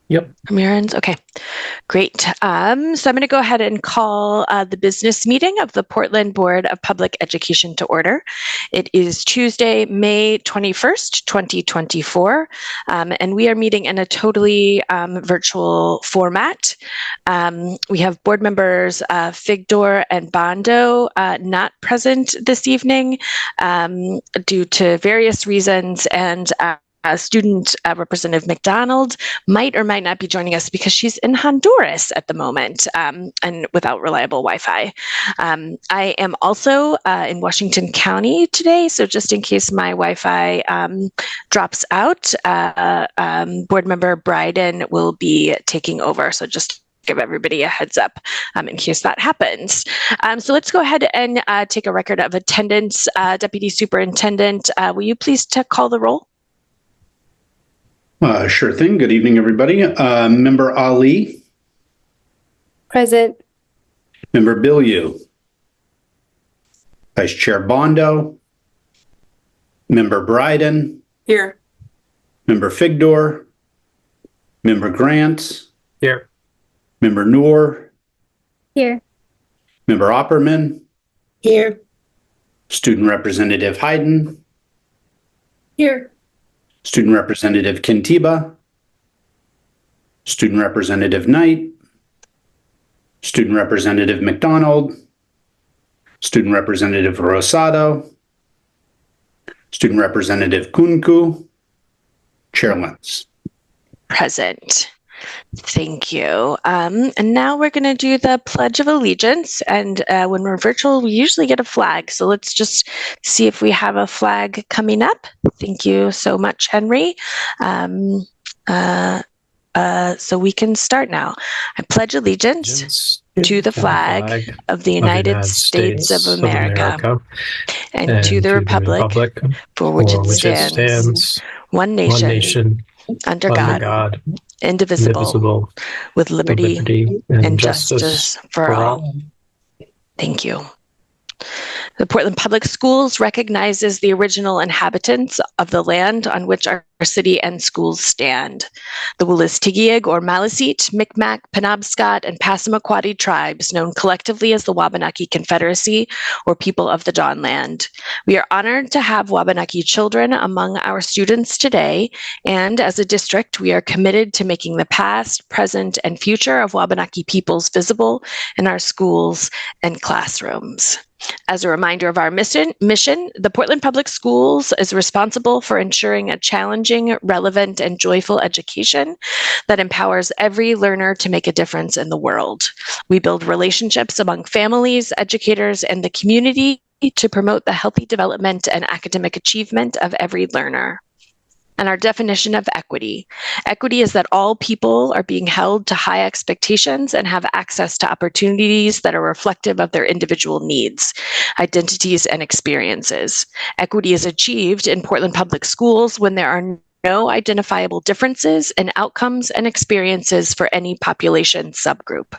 Yep. From your ends? Okay, great. So I'm going to go ahead and call the business meeting of the Portland Board of Public Education to order. It is Tuesday, May 21st, 2024, and we are meeting in a totally virtual format. We have board members Figdor and Bondo not present this evening due to various reasons, and Student Representative McDonald might or might not be joining us because she's in Honduras at the moment and without reliable Wi-Fi. I am also in Washington County today, so just in case my Wi-Fi drops out, Board Member Bryden will be taking over. So just give everybody a heads up in case that happens. So let's go ahead and take a record of attendance. Deputy Superintendent, will you please call the roll? Sure thing. Good evening, everybody. Member Ali. Present. Member Bilyeu. Vice Chair Bondo. Member Bryden. Here. Member Figdor. Member Grant. Here. Member Noor. Here. Member Opperman. Here. Student Representative Hayden. Here. Student Representative Kintiba. Student Representative Knight. Student Representative McDonald. Student Representative Rosado. Student Representative Kunku. Chair Lentz. Present. Thank you. And now we're going to do the Pledge of Allegiance. And when we're virtual, we usually get a flag. So let's just see if we have a flag coming up. Thank you so much, Henry. So we can start now. I pledge allegiance to the flag of the United States of America and to the republic for which it stands, one nation, under God, indivisible, with liberty and justice for all. Thank you. The Portland Public Schools recognizes the original inhabitants of the land on which our city and schools stand. The Wolastoqiyik or Maliseet, Micmac, Penobscot, and Passamaquoddy tribes, known collectively as the Wabanaki Confederacy or People of the Dawnland. We are honored to have Wabanaki children among our students today, and as a district, we are committed to making the past, present, and future of Wabanaki peoples visible in our schools and classrooms. As a reminder of our mission, the Portland Public Schools is responsible for ensuring a challenging, relevant, and joyful education that empowers every learner to make a difference in the world. We build relationships among families, educators, and the community to promote the healthy development and academic achievement of every learner. And our definition of equity. Equity is that all people are being held to high expectations and have access to opportunities that are reflective of their individual needs, identities, and experiences. Equity is achieved in Portland Public Schools when there are no identifiable differences in outcomes and experiences for any population subgroup.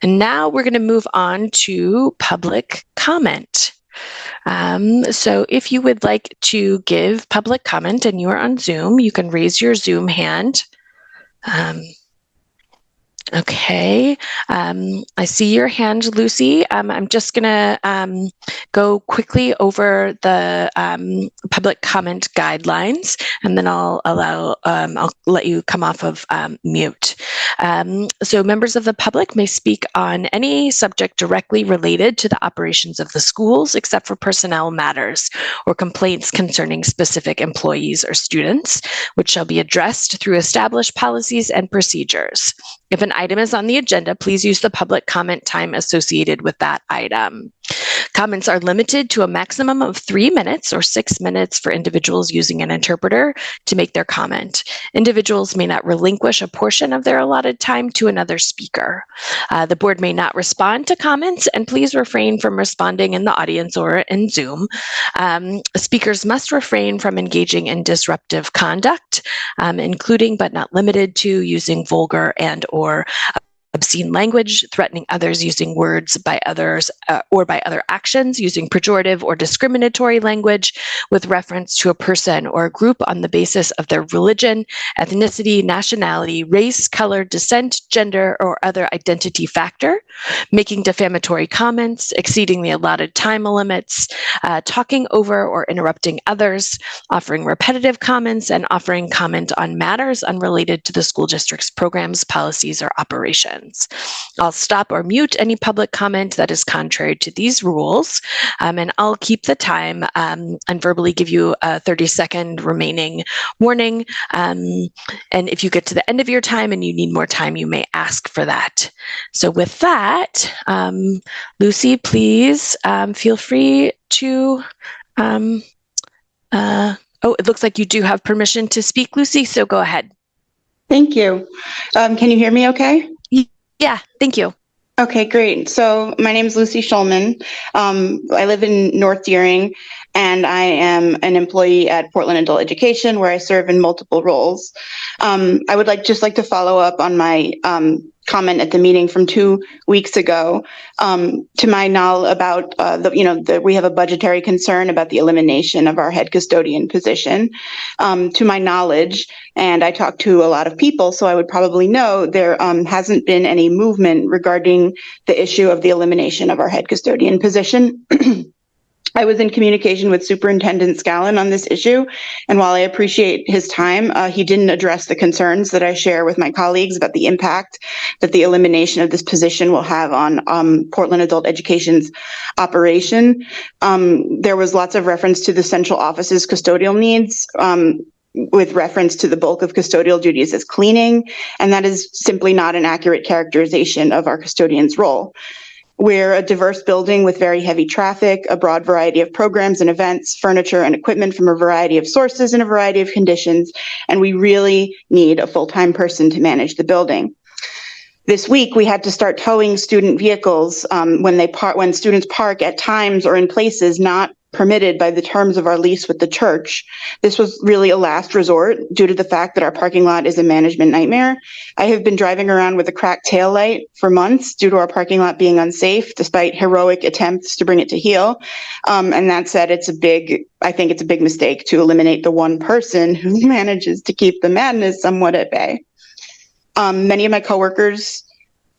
And now we're going to move on to public comment. So if you would like to give public comment and you are on Zoom, you can raise your Zoom hand. Okay, I see your hand, Lucy. I'm just gonna go quickly over the public comment guidelines, and then I'll let you come off of mute. So members of the public may speak on any subject directly related to the operations of the schools, except for personnel matters or complaints concerning specific employees or students, which shall be addressed through established policies and procedures. If an item is on the agenda, please use the public comment time associated with that item. Comments are limited to a maximum of 3 minutes or 6 minutes for individuals using an interpreter to make their comment. Individuals may not relinquish a portion of their allotted time to another speaker. The board may not respond to comments, and please refrain from responding in the audience or in Zoom. Speakers must refrain from engaging in disruptive conduct, including but not limited to using vulgar and or obscene language, threatening others using words by others or by other actions, using pejorative or discriminatory language with reference to a person or a group on the basis of their religion, ethnicity, nationality, race, color, descent, gender, or other identity factor, making defamatory comments, exceeding the allotted time limits, talking over or interrupting others, offering repetitive comments, and offering comment on matters unrelated to the school district's programs, policies, or operations. I'll stop or mute any public comment that is contrary to these rules, and I'll keep the time and verbally give you a 30-second remaining warning. And if you get to the end of your time and you need more time, you may ask for that. So with that, Lucy, please feel free to, oh, it looks like you do have permission to speak, Lucy, so go ahead. Thank you. Can you hear me okay? Yeah, thank you. Okay, great. So my name is Lucy Schulman. I live in North Deering, and I am an employee at Portland Adult Education, where I serve in multiple roles. I would just like to follow up on my comment at the meeting from 2 weeks ago. To my knowledge about we have a budgetary concern about the elimination of our head custodian position. To my knowledge, and I talked to a lot of people, so I would probably know there hasn't been any movement regarding the issue of the elimination of our head custodian position. I was in communication with Superintendent Scallon on this issue, and while I appreciate his time, he didn't address the concerns that I share with my colleagues about the impact that the elimination of this position will have on Portland Adult Education's operation. There was lots of reference to the central office's custodial needs, with reference to the bulk of custodial duties as cleaning, and that is simply not an accurate characterization of our custodian's role. We're a diverse building with very heavy traffic, a broad variety of programs and events, furniture and equipment from a variety of sources in a variety of conditions, and we really need a full-time person to manage the building. This week, we had to start towing student vehicles when students park at times or in places not permitted by the terms of our lease with the church. This was really a last resort due to the fact that our parking lot is a management nightmare. I have been driving around with a cracked tail light for months due to our parking lot being unsafe, despite heroic attempts to bring it to heel. And that said, I think it's a big mistake to eliminate the one person who manages to keep the madness somewhat at bay. Many of my coworkers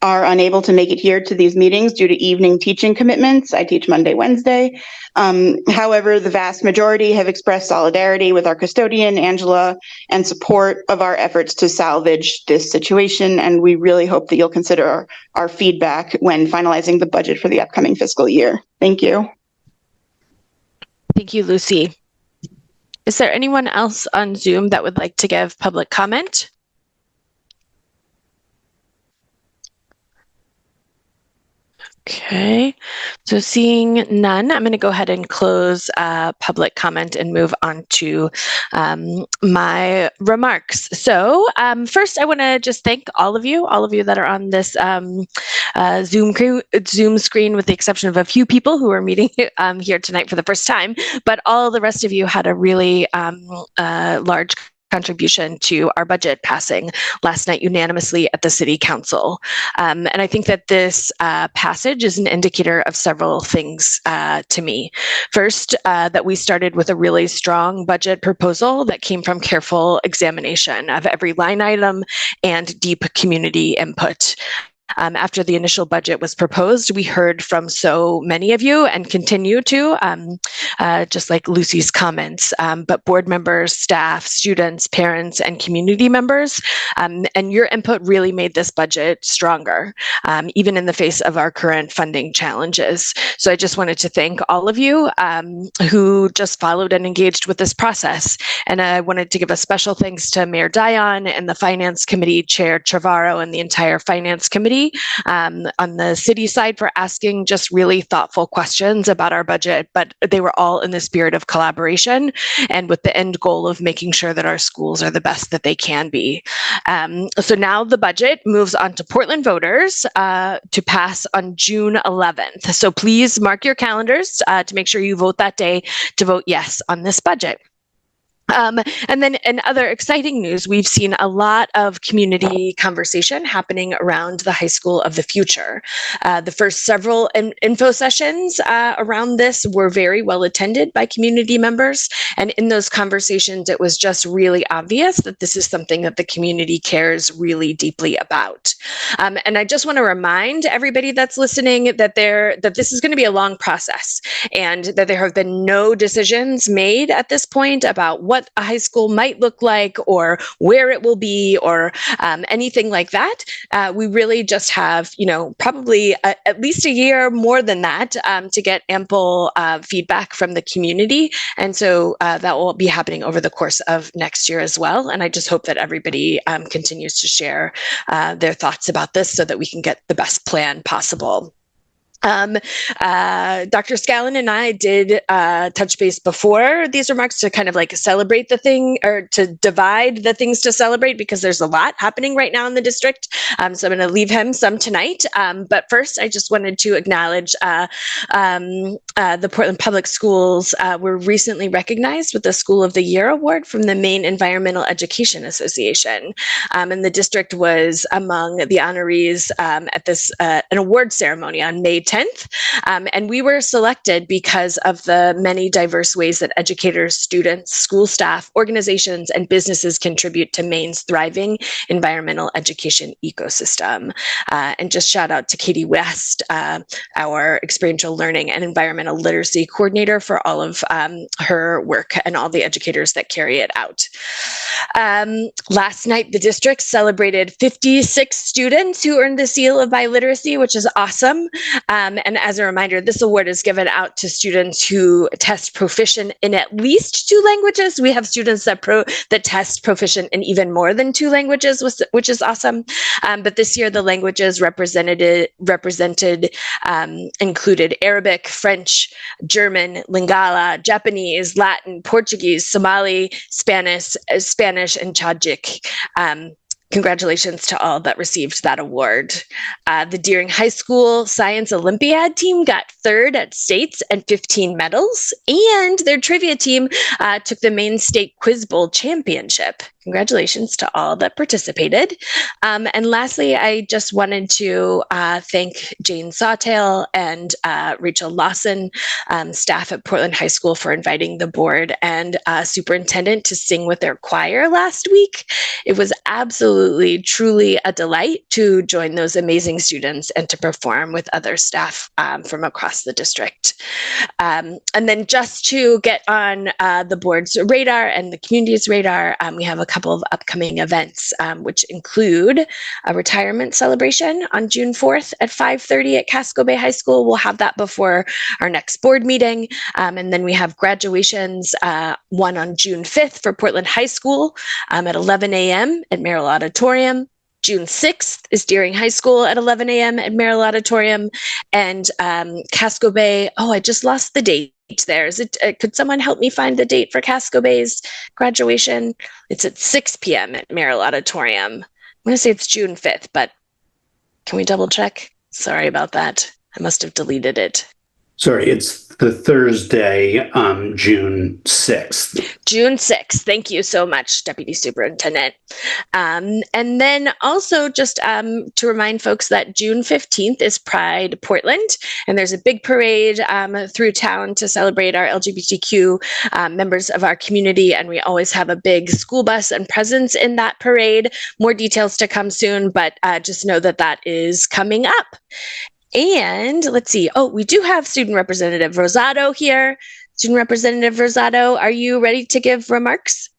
are unable to make it here to these meetings due to evening teaching commitments. I teach Monday, Wednesday. However, the vast majority have expressed solidarity with our custodian, Angela, and support of our efforts to salvage this situation. And we really hope that you'll consider our feedback when finalizing the budget for the upcoming fiscal year. Thank you. Thank you, Lucy. Is there anyone else on Zoom that would like to give public comment? Okay, so seeing none, I'm going to go ahead and close public comment and move on to my remarks. So first, I want to just thank all of you that are on this Zoom screen, with the exception of a few people who are meeting here tonight for the first time, but all the rest of you had a really large contribution to our budget passing last night unanimously at the City Council. And I think that this passage is an indicator of several things to me. First, that we started with a really strong budget proposal that came from careful examination of every line item and deep community input. After the initial budget was proposed, we heard from so many of you and continue to, just like Lucy's comments, but board members, staff, students, parents, and community members. And your input really made this budget stronger, even in the face of our current funding challenges. So I just wanted to thank all of you who just followed and engaged with this process. And I wanted to give a special thanks to Mayor Dion and the Finance Committee Chair Trevorrow and the entire Finance Committee on the city side for asking just really thoughtful questions about our budget, but they were all in the spirit of collaboration and with the end goal of making sure that our schools are the best that they can be. So now the budget moves on to Portland voters to pass on June 11th. So please mark your calendars to make sure you vote that day to vote yes on this budget. And then in other exciting news, we've seen a lot of community conversation happening around the high school of the future. The first several info sessions around this were very well attended by community members. And in those conversations, it was just really obvious that this is something that the community cares really deeply about. And I just want to remind everybody that's listening that this is going to be a long process, and that there have been no decisions made at this point about what a high school might look like or where it will be or anything like that. We really just have, probably at least a year more than that to get ample feedback from the community. And so that will be happening over the course of next year as well. And I just hope that everybody continues to share their thoughts about this so that we can get the best plan possible. Dr. Scallon and I did touch base before these remarks to kind of like celebrate the thing, or to divide the things to celebrate, because there's a lot happening right now in the district. So I'm going to leave him some tonight. But first, I just wanted to acknowledge the Portland Public Schools were recently recognized with the School of the Year Award from the Maine Environmental Education Association. And the district was among the honorees at this an award ceremony on May 10th. And we were selected because of the many diverse ways that educators, students, school staff, organizations, and businesses contribute to Maine's thriving environmental education ecosystem. And just shout out to Katie West, our experiential learning and environmental literacy coordinator, for all of her work and all the educators that carry it out. Last night, the district celebrated 56 students who earned the seal of biliteracy, which is awesome. And as a reminder, this award is given out to students who test proficient in at least 2 languages. We have students that test proficient in even more than 2 languages, which is awesome. But this year, the languages represented included Arabic, French, German, Lingala, Japanese, Latin, Portuguese, Somali, Spanish, and Tajik. Congratulations to all that received that award. The Deering High School Science Olympiad team got 3rd at states and 15 medals, and their trivia team took the Maine State Quiz Bowl Championship. Congratulations to all that participated. And lastly, I just wanted to thank Jane Sawtail and Rachel Lawson, staff at Portland High School, for inviting the board and superintendent to sing with their choir last week. It was absolutely, truly a delight to join those amazing students and to perform with other staff from across the district. And then just to get on the board's radar and the community's radar, we have a couple of upcoming events, which include a retirement celebration on June 4th at 5:30 at Casco Bay High School. We'll have that before our next board meeting. And then we have graduations, one on June 5th for Portland High School at 11 a.m. at Merrill Auditorium. June 6th is Deering High School at 11 a.m. at Merrill Auditorium. And Casco Bay, I just lost the date there. Could someone help me find the date for Casco Bay's graduation? It's at 6 p.m. at Merrill Auditorium. I'm going to say it's June 5th, but can we double check? Sorry about that. I must have deleted it. Sorry, it's the Thursday, June 6th. June 6th. Thank you so much, Deputy Superintendent. And then also just to remind folks that June 15th is Pride Portland, and there's a big parade through town to celebrate our LGBTQ members of our community, and we always have a big school bus and presence in that parade. More details to come soon, but just know that that is coming up. And let's see. We do have Student Representative Rosado here. Student Representative Rosado, are you ready to give remarks?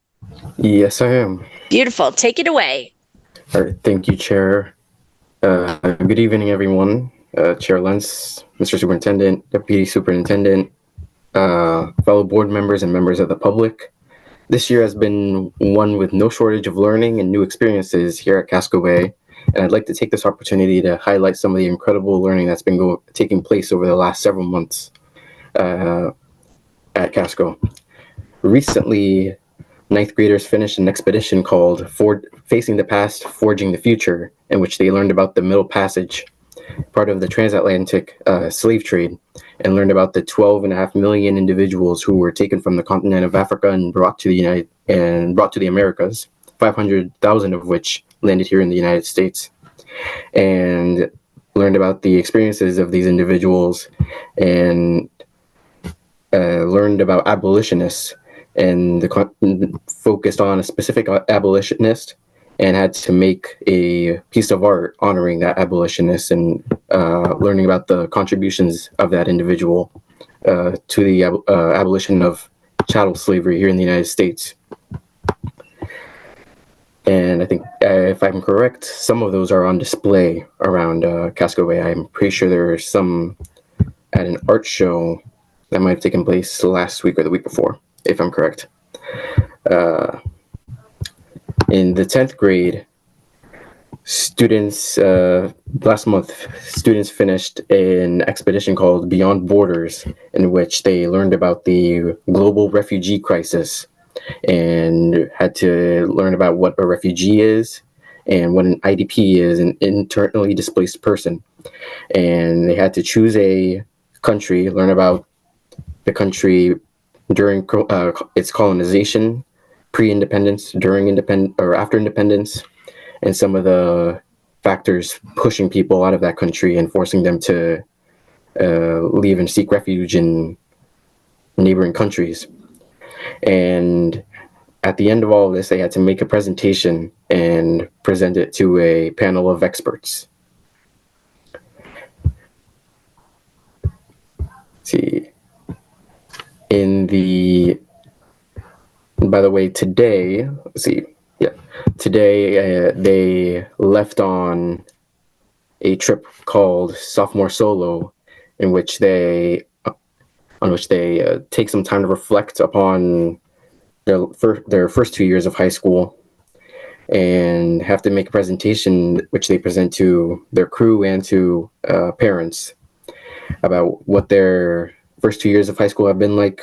Yes, I am. Beautiful. Take it away. All right. Thank you, Chair. Good evening, everyone. Chair Lentz, Mr. Superintendent, Deputy Superintendent, fellow board members and members of the public. This year has been one with no shortage of learning and new experiences here at Casco Bay. And I'd like to take this opportunity to highlight some of the incredible learning that's been taking place over the last several months at Casco. Recently, 9th graders finished an expedition called Facing the Past, Forging the Future, in which they learned about the Middle Passage, part of the transatlantic slave trade, and learned about the 12.5 million individuals who were taken from the continent of Africa and brought to the Americas, 500,000 of which landed here in the United States, and learned about the experiences of these individuals, and learned about abolitionists, and focused on a specific abolitionist, and had to make a piece of art honoring that abolitionist, and learning about the contributions of that individual to the abolition of chattel slavery here in the United States. And I think, if I'm correct, some of those are on display around Casco Bay. I'm pretty sure there are some at an art show that might have taken place last week or the week before, if I'm correct. In the 10th grade, students, last month, students finished an expedition called Beyond Borders, in which they learned about the global refugee crisis and had to learn about what a refugee is and what an IDP is, an internally displaced person. And they had to choose a country, learn about the country during its colonization, pre-independence, during independence, or after independence, and some of the factors pushing people out of that country and forcing them to leave and seek refuge in neighboring countries. And at the end of all of this, they had to make a presentation and present it to a panel of experts. Let's see. By the way, today, today they left on a trip called Sophomore Solo, on which they take some time to reflect upon their first 2 years of high school, and have to make a presentation which they present to their crew and to parents about what their first 2 years of high school have been like,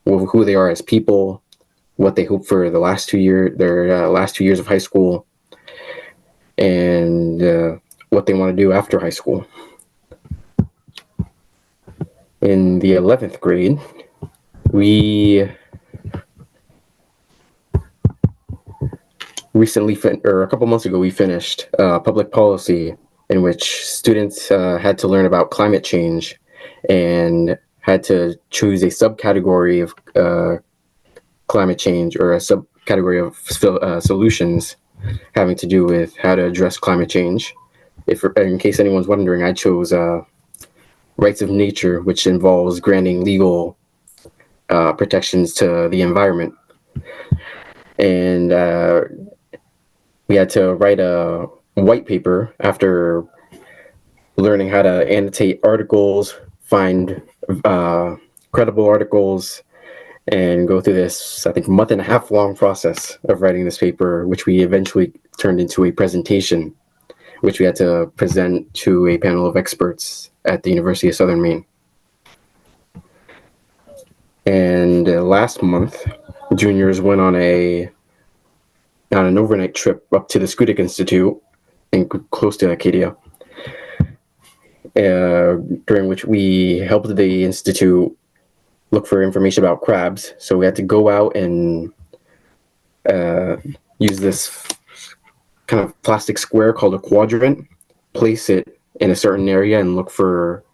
who they are as people, what they hope for their last 2 years of high school, and what they want to do after high school. In the 11th grade, we recently, a couple months ago, we finished public policy, in which students had to learn about climate change and had to choose a subcategory of climate change, or a subcategory of solutions having to do with how to address climate change. In case anyone's wondering, I chose rights of nature, which involves granting legal protections to the environment. And we had to write a white paper after learning how to annotate articles, find credible articles, and go through this, I think, month-and-a-half long process of writing this paper, which we eventually turned into a presentation, which we had to present to a panel of experts at the University of Southern Maine. And last month, juniors went on an overnight trip up to the Schoodic Institute, close to Acadia, during which we helped the institute look for information about crabs. So we had to go out and use this kind of plastic square called a quadrant, place it in a certain area, and look for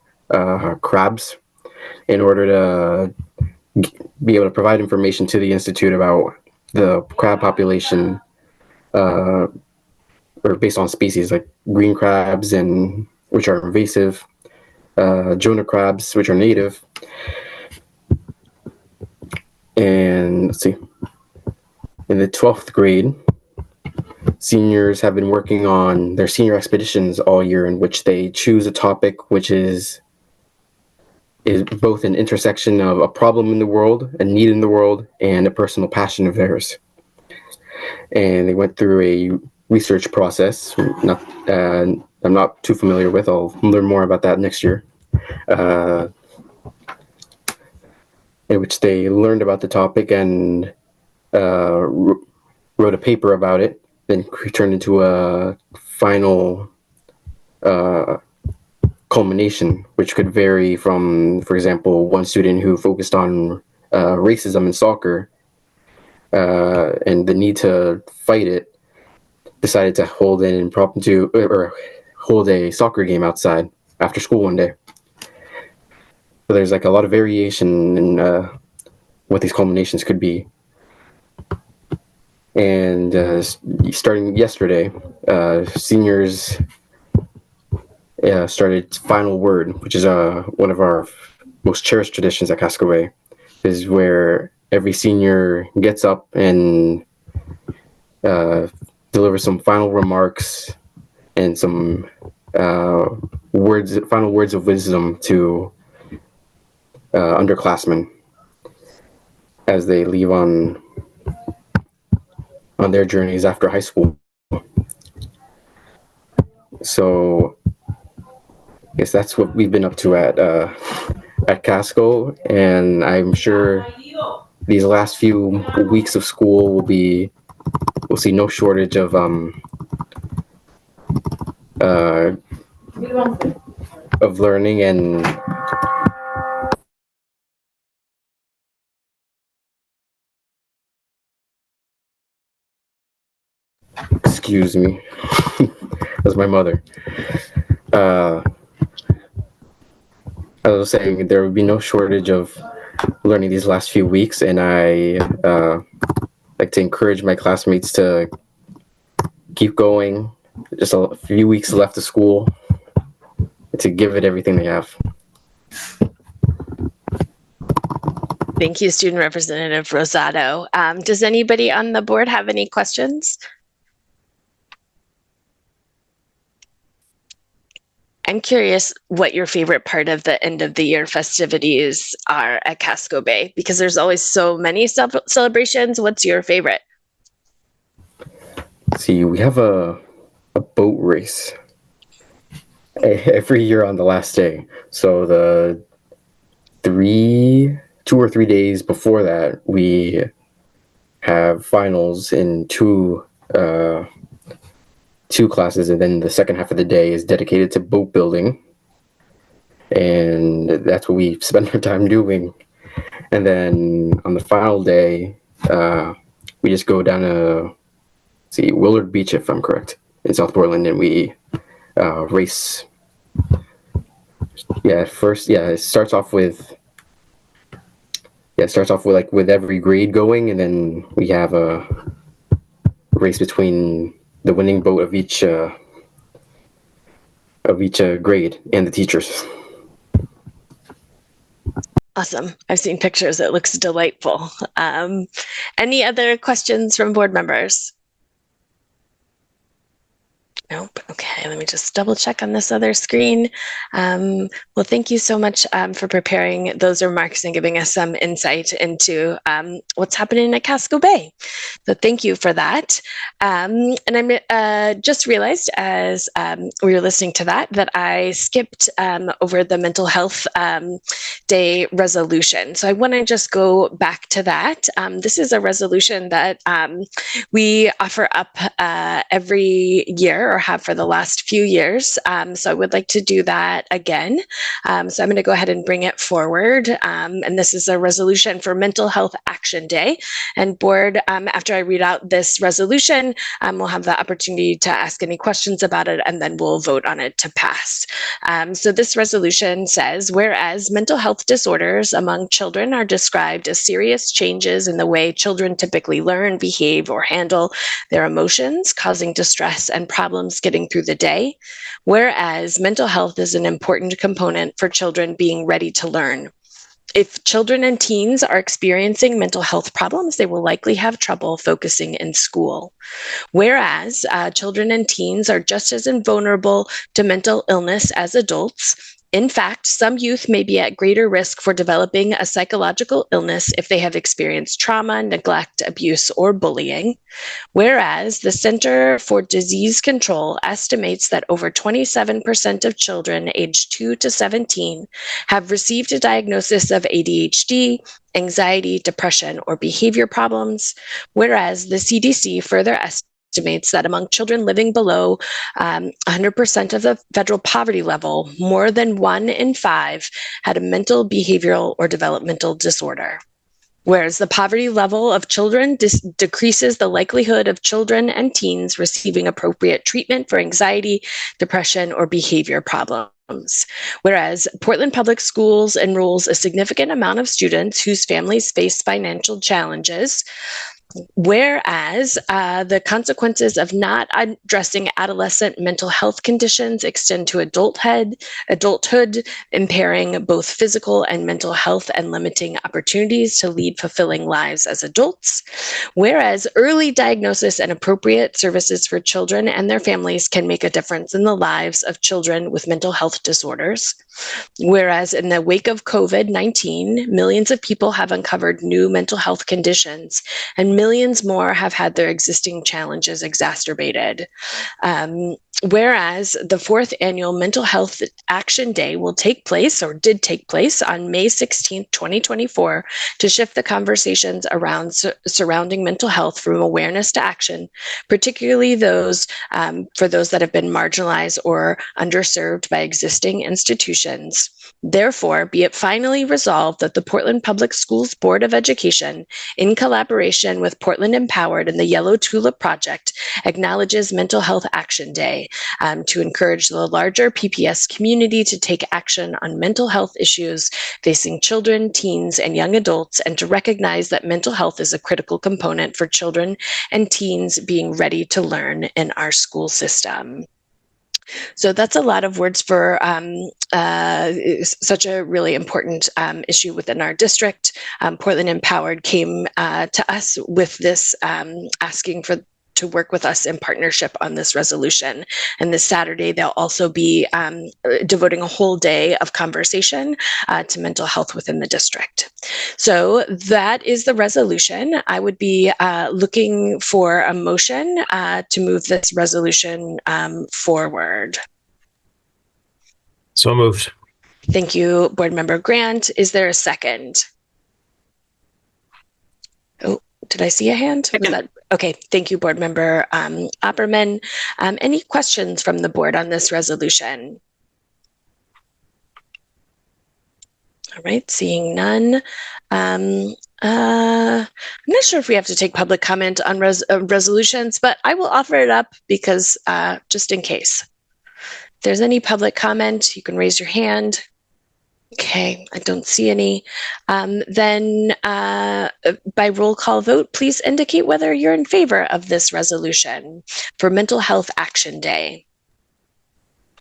crabs in order to be able to provide information to the institute about the crab population, or based on species, like green crabs, and which are invasive, Jonah crabs, which are native. And let's see, in the 12th grade, seniors have been working on their senior expeditions all year, in which they choose a topic which is both an intersection of a problem in the world, a need in the world, and a personal passion of theirs. And they went through a research process. I'm not too familiar with. I'll learn more about that next year. In which they learned about the topic and wrote a paper about it, then turned into a final call culmination, which could vary from, for example, one student who focused on racism in soccer and the need to fight it, decided to hold a soccer game outside after school one day. So there's like a lot of variation in what these culminations could be. And starting yesterday, seniors started Final Word, which is one of our most cherished traditions at Casco, is where every senior gets up and delivers some final remarks and some final words of wisdom to underclassmen as they leave on their journeys after high school. So I guess that's what we've been up to at Casco, and I'm sure these last few weeks of school we'll see no shortage of learning and excuse me. That's my mother. I was saying there would be no shortage of learning these last few weeks, and I like to encourage my classmates to keep going. Just a few weeks left of school, to give it everything they have. Thank you, Student Representative Rosado. Does anybody on the board have any questions? I'm curious what your favorite part of the end of the year festivities are at Casco Bay, because there's always so many celebrations. What's your favorite? See, we have a boat race every year on the last day. So the 2 or 3 days before that, we have finals in two classes, and then the second half of the day is dedicated to boat building, and that's what we spend our time doing. And then on the final day, we just go down to Willard Beach, if I'm correct, in South Portland, and we race. It starts off with with every grade going, and then we have a race between the winning boat of each grade and the teachers. Awesome. I've seen pictures. It looks delightful. Any other questions from board members? Nope. Okay, let me just double check on this other screen. Well, thank you so much for preparing those remarks and giving us some insight into what's happening at Casco Bay. So thank you for that. And I just realized as we were listening to that I skipped over the mental health day resolution. So I want to just go back to that. This is a resolution that we offer up every year, or have for the last few years. So I would like to do that again. So I'm going to go ahead and bring it forward. And this is a resolution for Mental Health Action Day. And board, after I read out this resolution, we'll have the opportunity to ask any questions about it, and then we'll vote on it to pass. So this resolution says, whereas mental health disorders among children are described as serious changes in the way children typically learn, behave, or handle their emotions, causing distress and problems getting through the day, whereas mental health is an important component for children being ready to learn. If children and teens are experiencing mental health problems, they will likely have trouble focusing in school. Whereas children and teens are just as vulnerable to mental illness as adults. In fact, some youth may be at greater risk for developing a psychological illness if they have experienced trauma, neglect, abuse, or bullying. Whereas the Center for Disease Control estimates that over 27% of children aged 2 to 17 have received a diagnosis of ADHD, anxiety, depression, or behavior problems. Whereas the CDC further estimates estimates that among children living below 100% of the federal poverty level, more than 1 in 5 had a mental, behavioral, or developmental disorder. Whereas the poverty level of children decreases the likelihood of children and teens receiving appropriate treatment for anxiety, depression, or behavior problems. Whereas Portland Public Schools enrolls a significant amount of students whose families face financial challenges. Whereas the consequences of not addressing adolescent mental health conditions extend to adulthood, impairing both physical and mental health and limiting opportunities to lead fulfilling lives as adults. Whereas early diagnosis and appropriate services for children and their families can make a difference in the lives of children with mental health disorders. Whereas in the wake of COVID-19, millions of people have uncovered new mental health conditions, and millions more have had their existing challenges exacerbated. Whereas the 4th annual Mental Health Action Day will take place, or did take place, on May 16th, 2024, to shift the conversations around surrounding mental health from awareness to action, particularly those for those that have been marginalized or underserved by existing institutions. Therefore, be it finally resolved that the Portland Public Schools Board of Education, in collaboration with Portland Empowered and the Yellow Tulip Project, acknowledges Mental Health Action Day to encourage the larger PPS community to take action on mental health issues facing children, teens, and young adults, and to recognize that mental health is a critical component for children and teens being ready to learn in our school system. So that's a lot of words for such a really important issue within our district. Portland Empowered came to us with this asking to work with us in partnership on this resolution. And this Saturday, they'll also be devoting a whole day of conversation to mental health within the district. So that is the resolution. I would be looking for a motion to move this resolution forward. So moved. Thank you, Board Member Grant. Is there a second? Oh, did I see a hand? Was that okay? Thank you, Board Member Opperman. Any questions from the board on this resolution? All right, seeing none. I'm not sure if we have to take public comment on resolutions, but I will offer it up because just in case. If there's any public comment, you can raise your hand. Okay, I don't see any. Then by roll call vote, please indicate whether you're in favor of this resolution for Mental Health Action Day.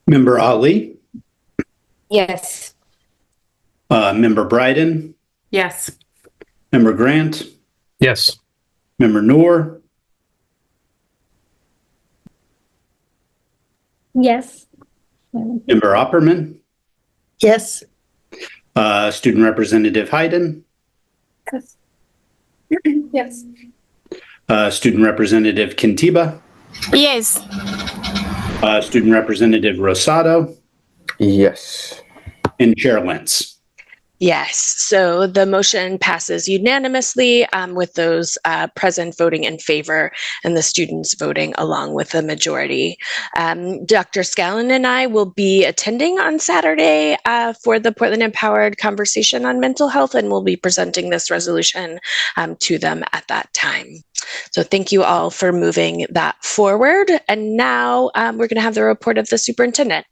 Member Ali, Yes. Member Bryden, Yes. Member Grant, Yes. Member Noor, Yes. Member Opperman, Yes. Student Representative Hayden, Yes. Yes. Student Representative Kintiba, Yes. Student Representative Rosado, Yes. and Chair Lentz. Yes, so the motion passes unanimously with those present voting in favor and the students voting along with the majority. Dr. Scallon and I will be attending on Saturday for the Portland Empowered conversation on mental health, and we'll be presenting this resolution to them at that time. So thank you all for moving that forward. And now we're going to have the report of the superintendent.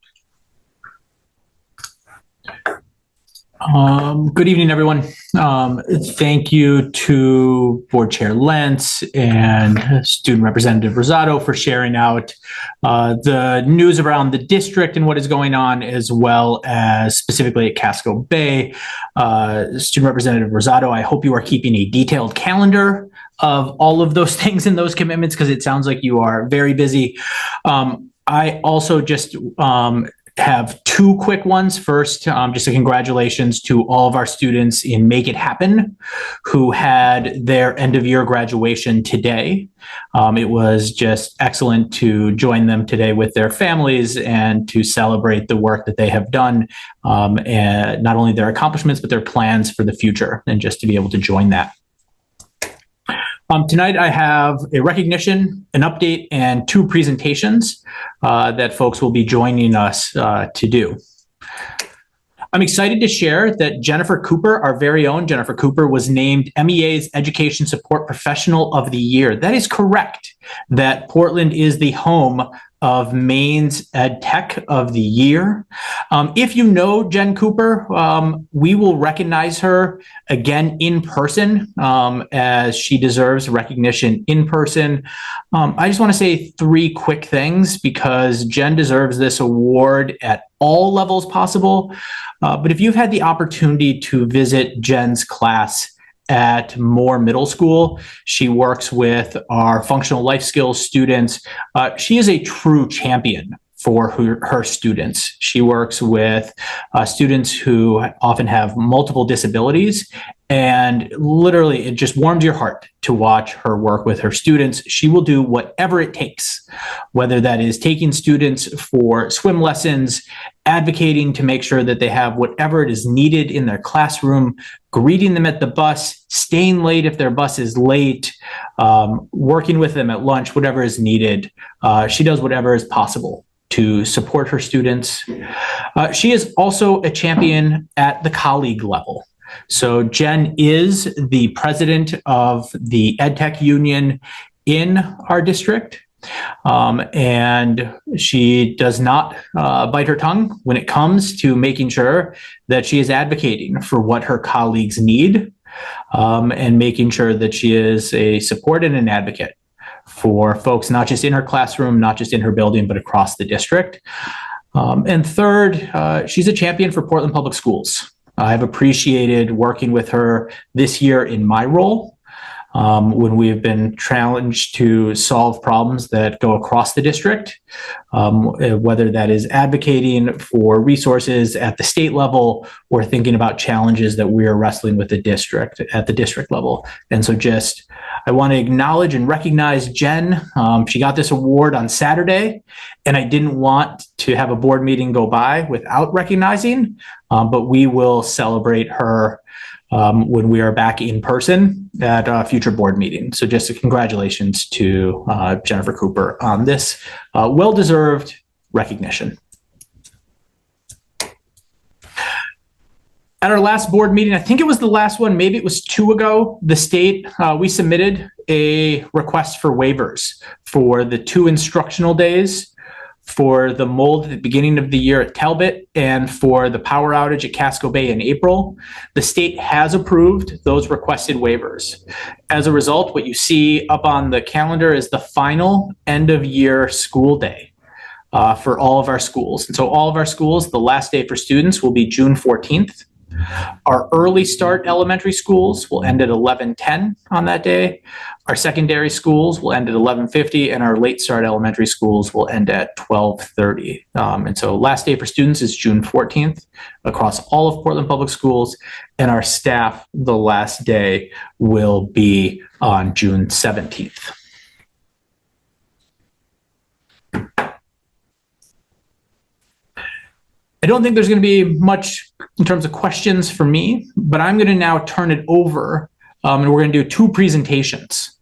Good evening, everyone. Thank you to Board Chair Lentz and Student Representative Rosado for sharing out the news around the district and what is going on, as well as specifically at Casco Bay. Student Representative Rosado, I hope you are keeping a detailed calendar of all of those things and those commitments, because it sounds like you are very busy. I also just have two quick ones. First, just a congratulations to all of our students in Make It Happen who had their end of year graduation today. It was just excellent to join them today with their families and to celebrate the work that they have done, and not only their accomplishments, but their plans for the future, and just to be able to join that. Tonight I have a recognition, an update, and 2 presentations that folks will be joining us to do. I'm excited to share that Jennifer Cooper, our very own Jennifer Cooper, was named MEA's Education Support Professional of the Year. That is correct, that Portland is the home of Maine's Ed Tech of the Year. If you know Jen Cooper, we will recognize her again in person, as she deserves recognition in person. I just want to say 3 quick things because Jen deserves this award at all levels possible. But if you've had the opportunity to visit Jen's class at Moore Middle School, she works with our functional life skills students. She is a true champion for her students. She works with students who often have multiple disabilities, and literally it just warms your heart to watch her work with her students. She will do whatever it takes, whether that is taking students for swim lessons, advocating to make sure that they have whatever it is needed in their classroom, greeting them at the bus, staying late if their bus is late, working with them at lunch, whatever is needed. She does whatever is possible to support her students. She is also a champion at the colleague level. So Jen is the president of the EdTech Union in our district. And she does not bite her tongue when it comes to making sure that she is advocating for what her colleagues need, and making sure that she is a support and an advocate for folks, not just in her classroom, not just in her building, but across the district. And third, she's a champion for Portland Public Schools. I've appreciated working with her this year in my role, when we have been challenged to solve problems that go across the district, whether that is advocating for resources at the state level or thinking about challenges that we are wrestling with the district at the district level. And so I want to acknowledge and recognize Jen. She got this award on Saturday, and I didn't want to have a board meeting go by without recognizing, but we will celebrate her when we are back in person at a future board meeting. So just a congratulations to Jennifer Cooper on this well-deserved recognition. At our last board meeting, I think it was the last one, maybe it was 2 ago, the state, we submitted a request for waivers for the 2 instructional days, for the mold at the beginning of the year at Talbot, and for the power outage at Casco Bay in April. The state has approved those requested waivers. As a result, what you see up on the calendar is the final end of year school day for all of our schools. And so all of our schools, the last day for students will be June 14th. Our early start elementary schools will end at 11:10 on that day. Our secondary schools will end at 11:50, and our late start elementary schools will end at 12:30. And so last day for students is June 14th across all of Portland Public Schools, and our staff, the last day will be on June 17th. I don't think there's going to be much in terms of questions for me, but I'm going to now turn it over, and we're going to do 2 presentations.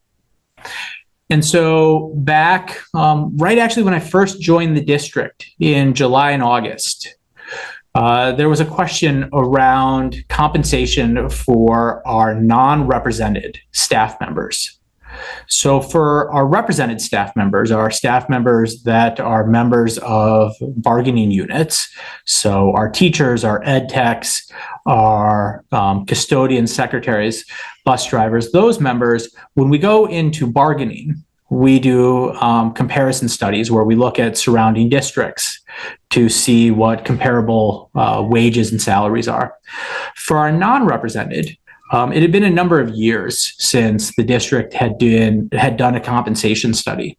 And so back, right actually when I first joined the district in July and August, there was a question around compensation for our non-represented staff members. So for our represented staff members, our staff members that are members of bargaining units, so our teachers, our ed techs, our custodians, secretaries, bus drivers, those members, when we go into bargaining, we do comparison studies where we look at surrounding districts to see what comparable wages and salaries are. For our non-represented, it had been a number of years since the district had done a compensation study.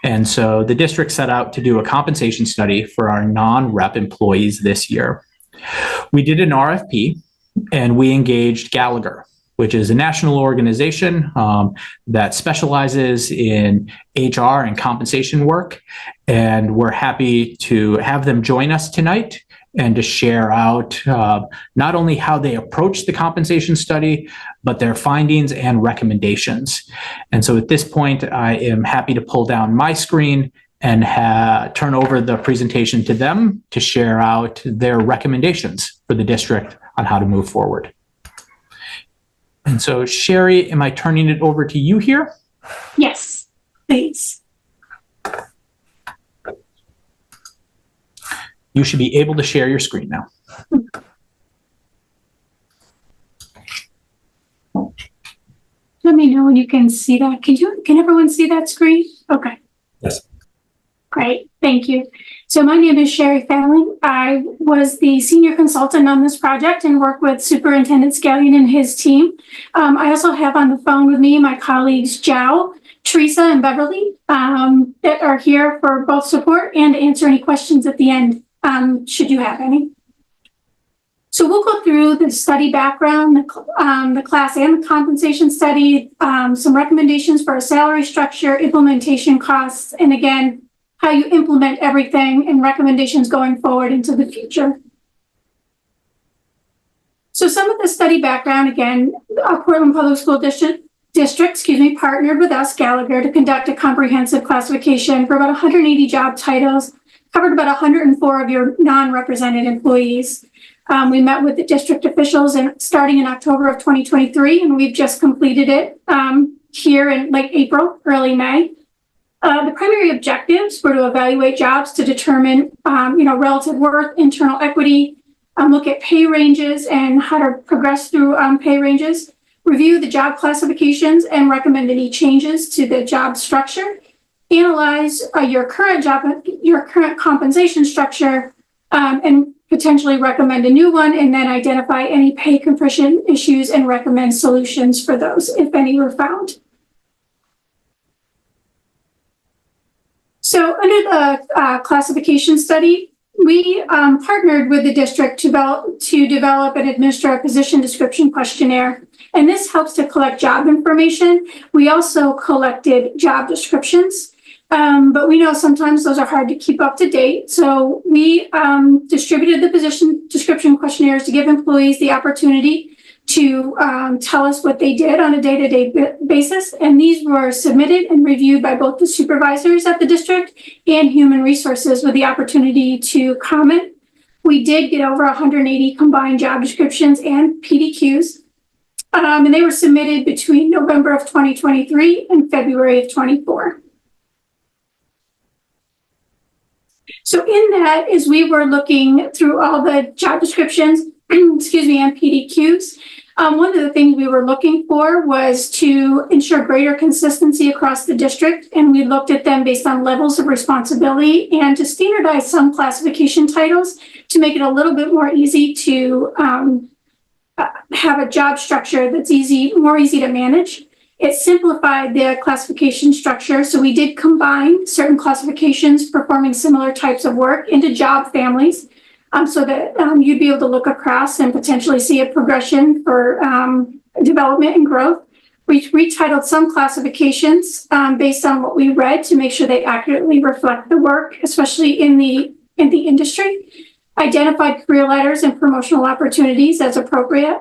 And so the district set out to do a compensation study for our non-rep employees this year. We did an RFP, and we engaged Gallagher, which is a national organization that specializes in HR and compensation work. And we're happy to have them join us tonight and to share out not only how they approach the compensation study, but their findings and recommendations. And so at this point, I am happy to pull down my screen and turn over the presentation to them to share out their recommendations for the district on how to move forward. And so, Sherry, am I turning it over to you here? Yes, please. You should be able to share your screen now. Let me know when you can see that. Can everyone see that screen? Okay. Yes. Great, thank you. So my name is Sherry Fallon. I was the senior consultant on this project and work with Superintendent Scallion and his team. I also have on the phone with me my colleagues Jow, Teresa, and Beverly that are here for both support and to answer any questions at the end, should you have any. So we'll go through the study background, the class and the compensation study, some recommendations for a salary structure, implementation costs, and again, how you implement everything and recommendations going forward into the future. So some of the study background, again, Portland Public School District, partnered with us, Gallagher, to conduct a comprehensive classification for about 180 job titles, covered about 104 of your non-represented employees. We met with the district officials starting in October of 2023, and we've just completed it here in late April, early May. The primary objectives were to evaluate jobs to determine, relative worth, internal equity, look at pay ranges and how to progress through pay ranges, review the job classifications and recommend any changes to the job structure, analyze your current compensation structure, and potentially recommend a new one, and then identify any pay compression issues and recommend solutions for those, if any were found. So under the classification study, we partnered with the district to develop and administer a position description questionnaire. And this helps to collect job information. We also collected job descriptions, but we know sometimes those are hard to keep up to date. So we distributed the position description questionnaires to give employees the opportunity to tell us what they did on a day-to-day basis. And these were submitted and reviewed by both the supervisors at the district and human resources with the opportunity to comment. We did get over 180 combined job descriptions and PDQs. And they were submitted between November of 2023 and February of 24. So in that, as we were looking through all the job descriptions, and PDQs, one of the things we were looking for was to ensure greater consistency across the district. And we looked at them based on levels of responsibility and to standardize some classification titles to make it a little bit more easy to have a job structure that's more easy to manage. It simplified the classification structure. So we did combine certain classifications performing similar types of work into job families so that you'd be able to look across and potentially see a progression for development and growth. We retitled some classifications based on what we read to make sure they accurately reflect the work, especially in the industry. Identified career ladders and promotional opportunities as appropriate.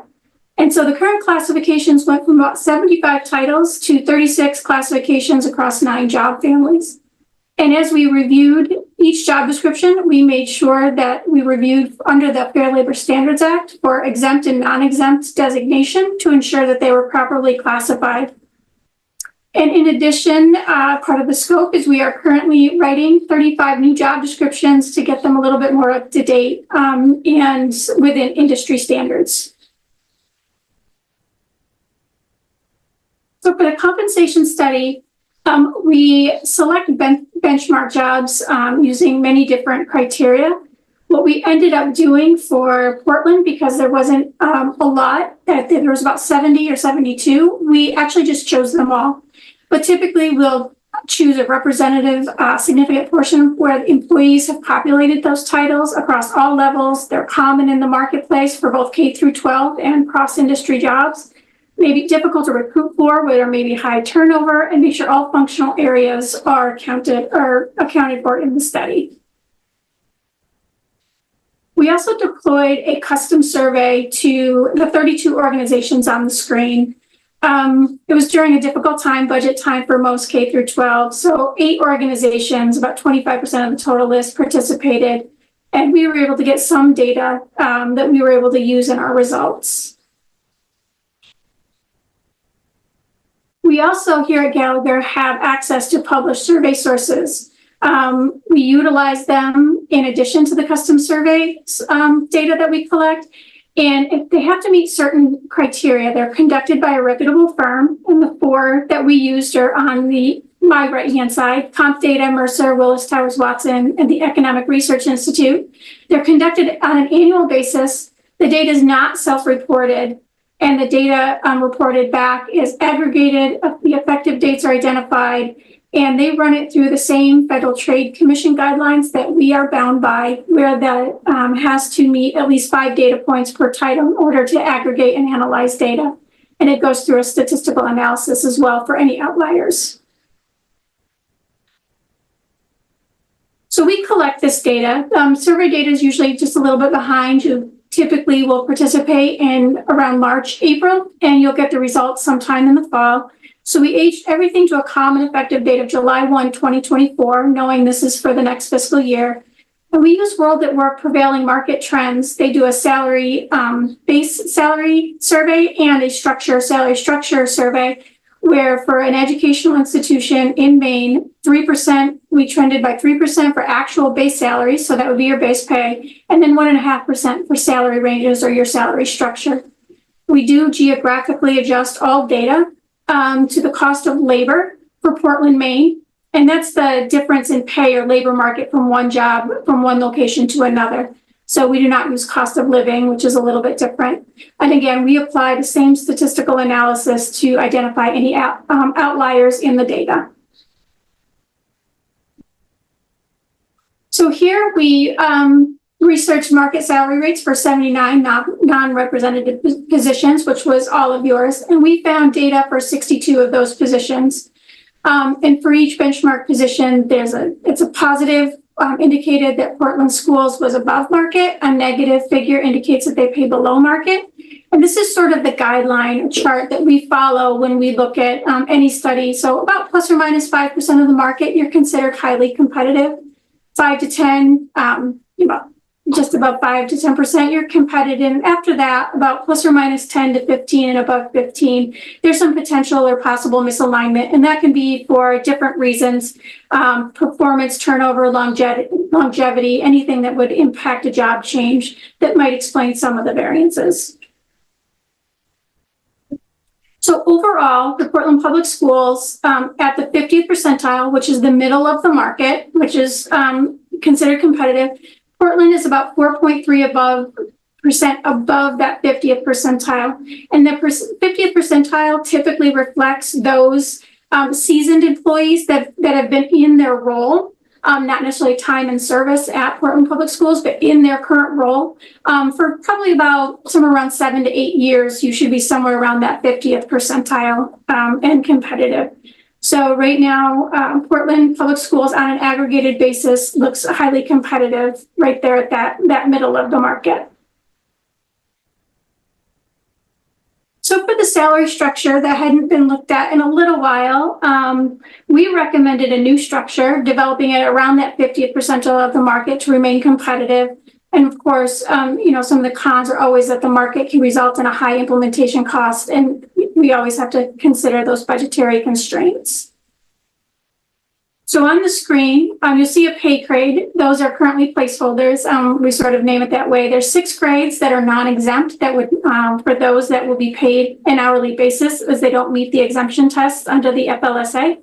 And so the current classifications went from about 75 titles to 36 classifications across 9 job families. And as we reviewed each job description, we made sure that we reviewed under the Fair Labor Standards Act for exempt and non-exempt designation to ensure that they were properly classified. And in addition, part of the scope is we are currently writing 35 new job descriptions to get them a little bit more up to date and within industry standards. So for the compensation study, we select benchmark jobs using many different criteria. What we ended up doing for Portland, because there wasn't a lot, there was about 70 or 72, we actually just chose them all. But typically we'll choose a representative significant portion where employees have populated those titles across all levels. They're common in the marketplace for both K through 12 and cross-industry jobs. Maybe difficult to recruit for, where there may be high turnover, and make sure all functional areas are accounted for in the study. We also deployed a custom survey to the 32 organizations on the screen. It was during a difficult time, budget time for most K through 12. So 8 organizations, about 25% of the total list, participated. And we were able to get some data that we were able to use in our results. We also here at Gallagher have access to published survey sources. We utilize them in addition to the custom survey data that we collect. And if they have to meet certain criteria, they're conducted by a reputable firm. And the 4 that we used are on my right-hand side: CompData, Mercer, Willis Towers Watson, and the Economic Research Institute. They're conducted on an annual basis. The data is not self-reported, and the data reported back is aggregated. The effective dates are identified, and they run it through the same Federal Trade Commission guidelines that we are bound by, where that has to meet at least 5 data points per title in order to aggregate and analyze data. And it goes through a statistical analysis as well for any outliers. So we collect this data. Survey data is usually just a little bit behind. You typically will participate in around March, April, and you'll get the results sometime in the fall. So we aged everything to a common effective date of July 1, 2024, knowing this is for the next fiscal year. And we use World at Work prevailing market trends. They do a salary base salary survey and a salary structure survey, where for an educational institution in Maine, 3%, we trended by 3% for actual base salary, so that would be your base pay, and then 1.5% for salary ranges or your salary structure. We do geographically adjust all data to the cost of labor for Portland, Maine, and that's the difference in pay or labor market from one job, from one location to another. So we do not use cost of living, which is a little bit different. And again, we apply the same statistical analysis to identify any outliers in the data. So here we researched market salary rates for 79 non-representative positions, which was all of yours. And we found data for 62 of those positions. And for each benchmark position, it's a positive indicated that Portland Schools was above market. A negative figure indicates that they pay below market. And this is sort of the guideline chart that we follow when we look at any study. So about plus or minus 5% of the market, you're considered highly competitive. 5 to 10, just above 5 to 10%, you're competitive. And after that, about plus or minus 10 to 15 and above 15, there's some potential or possible misalignment. And that can be for different reasons: performance, turnover, longevity, anything that would impact a job change that might explain some of the variances. So overall, the Portland Public Schools at the 50th percentile, which is the middle of the market, which is considered competitive, Portland is about 4.3% above that 50th percentile. And the 50th percentile typically reflects those seasoned employees that have been in their role, not necessarily time and service at Portland Public Schools, but in their current role for probably about somewhere around 7 to 8 years. You should be somewhere around that 50th percentile and competitive. So right now, Portland Public Schools on an aggregated basis looks highly competitive right there at that middle of the market. So for the salary structure that hadn't been looked at in a little while, we recommended a new structure, developing it around that 50th percentile of the market to remain competitive. And of course, some of the cons are always that the market can result in a high implementation cost, and we always have to consider those budgetary constraints. So on the screen, you'll see a pay grade. Those are currently placeholders. We sort of name it that way. There's 6 grades that are non-exempt that would, for those that will be paid an hourly basis as they don't meet the exemption tests under the FLSA.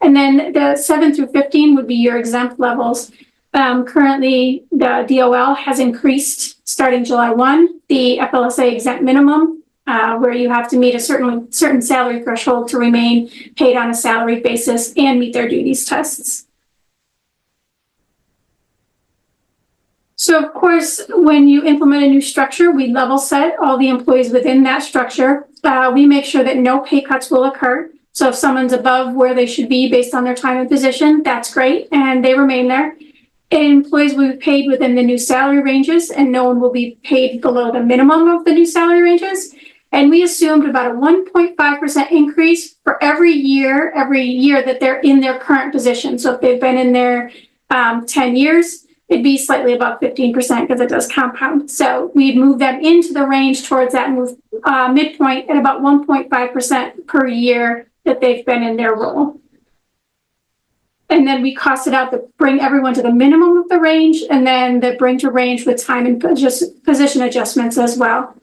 And then the 7 through 15 would be your exempt levels. Currently, the DOL has increased starting July 1, the FLSA exempt minimum, where you have to meet a certain salary threshold to remain paid on a salary basis and meet their duties tests. So of course, when you implement a new structure, we level set all the employees within that structure. We make sure that no pay cuts will occur. So if someone's above where they should be based on their time and position, that's great, and they remain there. employees will be paid within the new salary ranges, and no one will be paid below the minimum of the new salary ranges. And we assumed about a 1.5% increase for every year that they're in their current position. So if they've been in there 10 years, it'd be slightly above 15% because it does compound. So we'd move them into the range towards that midpoint at about 1.5% per year that they've been in their role. And then we cost it out to bring everyone to the minimum of the range, and then the bring to range with time and position adjustments as well.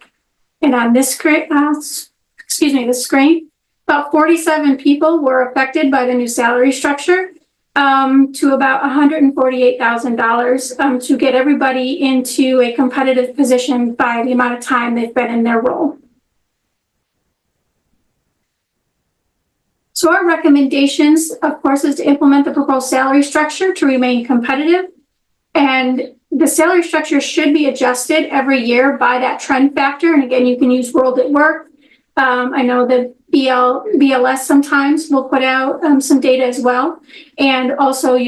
And on this screen, the screen, about 47 people were affected by the new salary structure, to about $148,000 to get everybody into a competitive position by the amount of time they've been in their role. So our recommendations, of course, is to implement the proposed salary structure to remain competitive. And the salary structure should be adjusted every year by that trend factor. And again, you can use World at Work. I know that BLS sometimes will put out some data as well. And also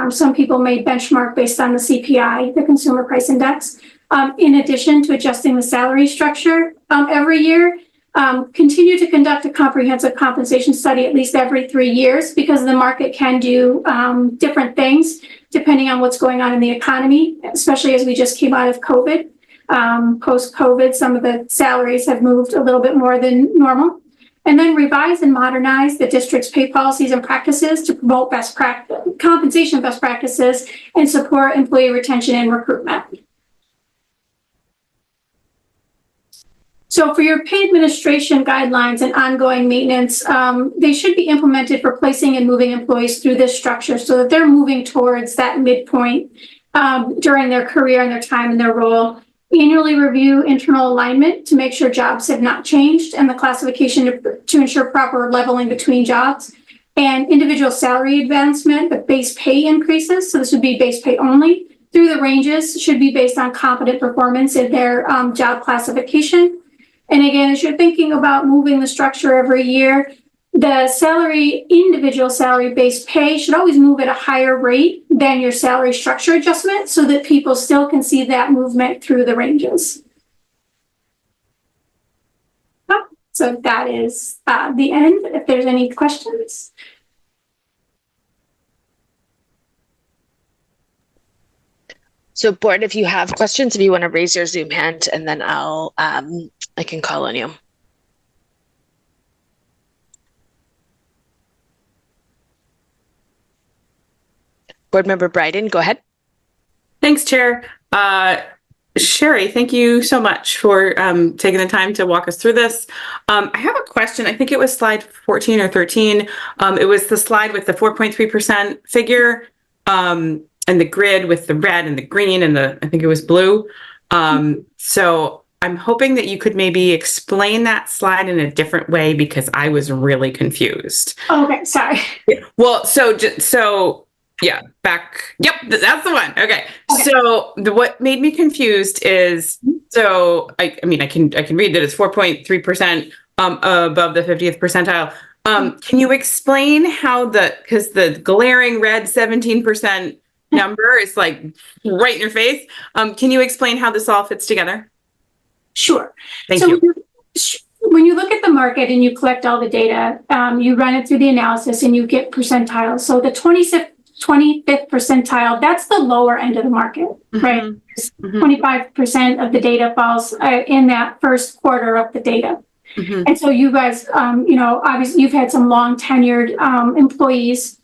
some people may benchmark based on the CPI, the Consumer Price Index. In addition to adjusting the salary structure every year, continue to conduct a comprehensive compensation study at least every 3 years, because the market can do different things depending on what's going on in the economy, especially as we just came out of COVID. Post-COVID, some of the salaries have moved a little bit more than normal. And then revise and modernize the district's pay policies and practices to promote compensation best practices and support employee retention and recruitment. So for your pay administration guidelines and ongoing maintenance, they should be implemented for placing and moving employees through this structure so that they're moving towards that midpoint during their career and their time in their role. Annually review internal alignment to make sure jobs have not changed, and the classification to ensure proper leveling between jobs, and individual salary advancement, but base pay increases. So this would be base pay only through the ranges, should be based on competent performance in their job classification. And again, as you're thinking about moving the structure every year, the individual salary based pay should always move at a higher rate than your salary structure adjustment so that people still can see that movement through the ranges. So that is the end. If there's any questions. So board, if you have questions, if you want to raise your Zoom hand, and then I can call on you. Board Member Bryden, go ahead. Thanks, Chair. Sherry, thank you so much for taking the time to walk us through this. I have a question. I think it was slide 14 or 13. It was the slide with the 4.3% figure and the grid with the red and the green and I think it was blue. So I'm hoping that you could maybe explain that slide in a different way because I was really confused. Okay, sorry. Yeah. Well, yeah, back. Yep, that's the one. Okay. So what made me confused is, so I can read that it's 4.3% above the 50th percentile. Can you explain how because the glaring red 17% number is like right in your face. Can you explain how this all fits together? Sure. Thank you. When you look at the market and you collect all the data, you run it through the analysis and you get percentiles. So the 25th percentile, that's the lower end of the market, right? 25% of the data falls in that first quarter of the data. And so you guys, obviously you've had some long tenured employees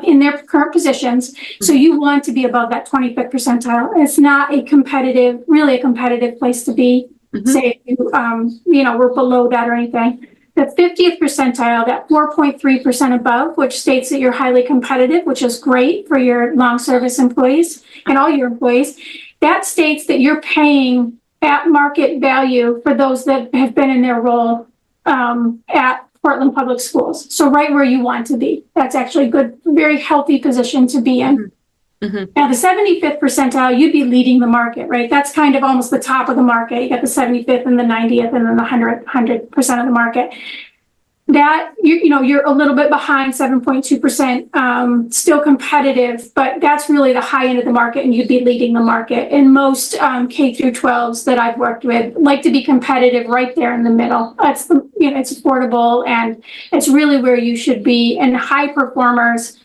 in their current positions. So you want to be above that 25th percentile. It's not really a competitive place to be. Say, we're below that or anything. The 50th percentile, that 4.3% above, which states that you're highly competitive, which is great for your long service employees and all your employees. That states that you're paying at market value for those that have been in their role at Portland Public Schools. So right where you want to be. That's actually a good, very healthy position to be in. Now, the 75th percentile, you'd be leading the market, right? That's kind of almost the top of the market. You got the 75th and the 90th and then the 100% of the market. that you're a little bit behind 7.2%, still competitive, but that's really the high end of the market, and you'd be leading the market. And most K through 12s that I've worked with like to be competitive right there in the middle. It's affordable, and it's really where you should be. And high performers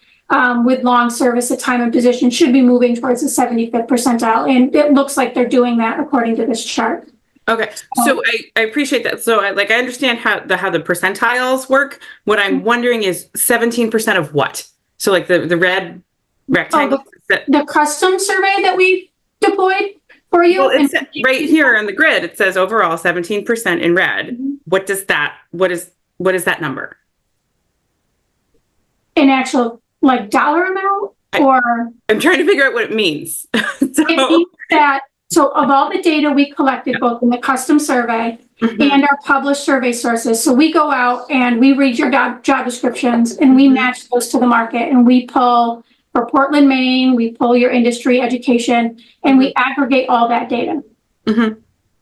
with long service at time and position should be moving towards the 75th percentile, and it looks like they're doing that according to this chart. Okay, so I appreciate that. So I understand how the percentiles work. What I'm wondering is 17% of what? So like the red rectangle. The custom survey that we deployed for you. Well, it's right here on the grid. It says overall 17% in red. Mm-hmm. What is that number? An actual like dollar amount, or I'm trying to figure out what it means. It means that. So of all the data we collected, both in the custom survey and our published survey sources, so we go out and we read your job descriptions and we match those to the market, and we pull for Portland, Maine, we pull your industry, education, and we aggregate all that data.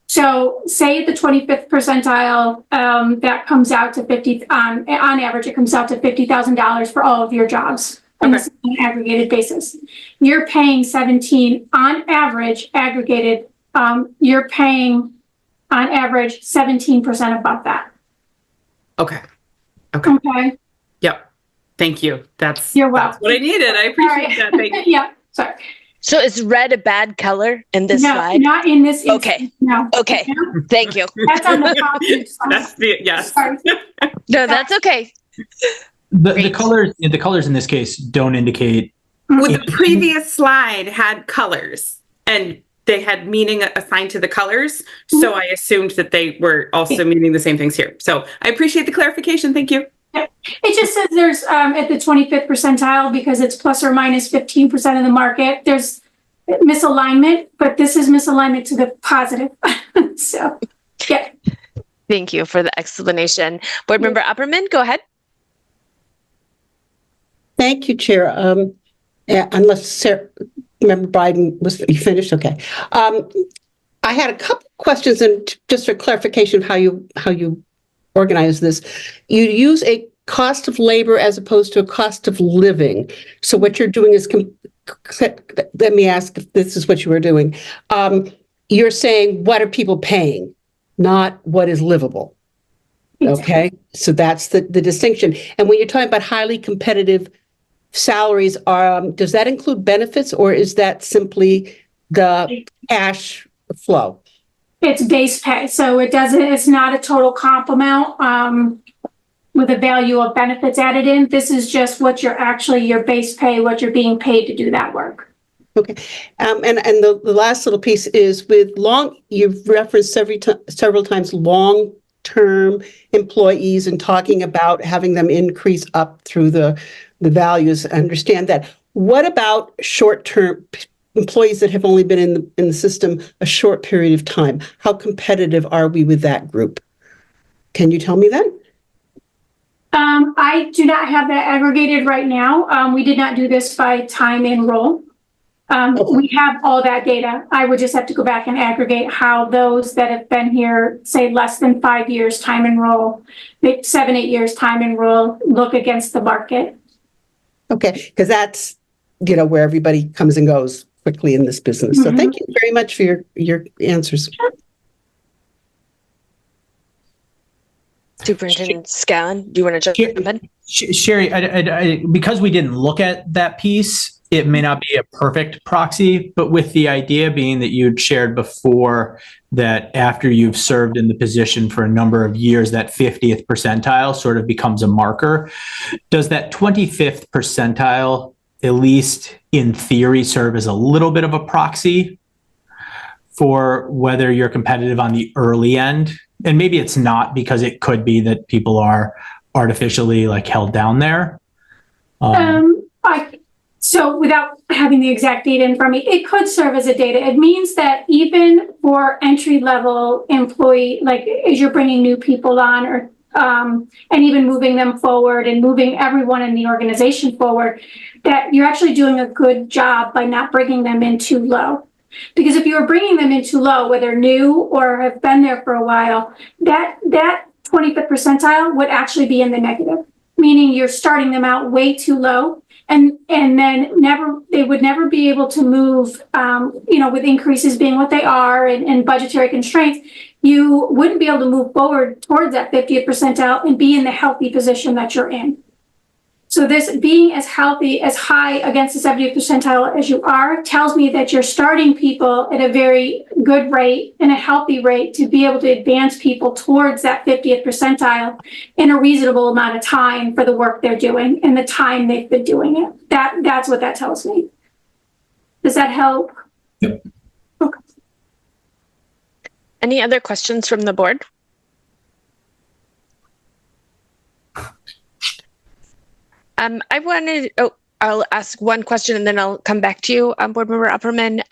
So say at the 25th percentile, that comes out to on average, it comes out to $50,000 for all of your jobs. On an aggregated basis, you're paying 17 on average aggregated. You're paying on average 17% above that. Okay. Yep. Thank you. You're welcome. That's what I needed. I appreciate that. Thank you. Yeah. Sorry. So is red a bad color in this slide? Not in this. Okay. No. Okay. Yeah. Thank you. That's on the top. Yes. Sorry. No, that's okay. The colors in this case don't indicate. Well, the previous slide had colors, and they had meaning assigned to the colors. So I assumed that they were also meaning the same things here. So I appreciate the clarification. Thank you. Yeah. It just says there's at the 25th percentile, because it's plus or minus 15% of the market. There's misalignment, but this is misalignment to the positive. So, yeah. Thank you for the explanation. Board Member Opperman, go ahead. Thank you, Chair. Unless Member Biden was finished, okay. I had a couple of questions, and just for clarification of how you organize this. You use a cost of labor as opposed to a cost of living. So what you're doing is, let me ask if this is what you were doing. You're saying what are people paying, not what is livable. Okay, so that's the distinction. And when you're talking about highly competitive salaries, does that include benefits, or is that simply the cash flow? It's base pay, so it's not a total comp amount with a value of benefits added in. This is just what your base pay, what you're being paid to do that work. Okay, and the last little piece is you've referenced several times long-term employees and talking about having them increase up through the values. I understand that. What about short-term employees that have only been in the system a short period of time? How competitive are we with that group? Can you tell me that? I do not have that aggregated right now. We did not do this by time in role. We have all that data. I would just have to go back and aggregate how those that have been here, say less than 5 years time in role, 7-8 years time in role, look against the market. Okay, because that's where everybody comes and goes quickly in this business. So thank you very much for your answers. Superintendent Scallon, do you want to jump in? Sherry, because we didn't look at that piece, it may not be a perfect proxy, but with the idea being that you'd shared before that after you've served in the position for a number of years, that 50th percentile sort of becomes a marker. Does that 25th percentile, at least in theory, serve as a little bit of a proxy for whether you're competitive on the early end? And maybe it's not, because it could be that people are artificially held down there. So without having the exact data in front of me, it could serve as a data. It means that even for entry-level employee, as you're bringing new people on, or and even moving them forward and moving everyone in the organization forward, that you're actually doing a good job by not bringing them in too low. Because if you were bringing them in too low, whether new or have been there for a while, that 25th percentile would actually be in the negative, meaning you're starting them out way too low. And then they would never be able to move, with increases being what they are and budgetary constraints, you wouldn't be able to move forward towards that 50th percentile and be in the healthy position that you're in. So this being as healthy, as high against the 70th percentile as you are, tells me that you're starting people at a very good rate and a healthy rate to be able to advance people towards that 50th percentile in a reasonable amount of time for the work they're doing and the time they've been doing it. That's what that tells me. Does that help? Yep. Okay. Any other questions from the board? I'll ask one question and then I'll come back to you, Board Member Upperman.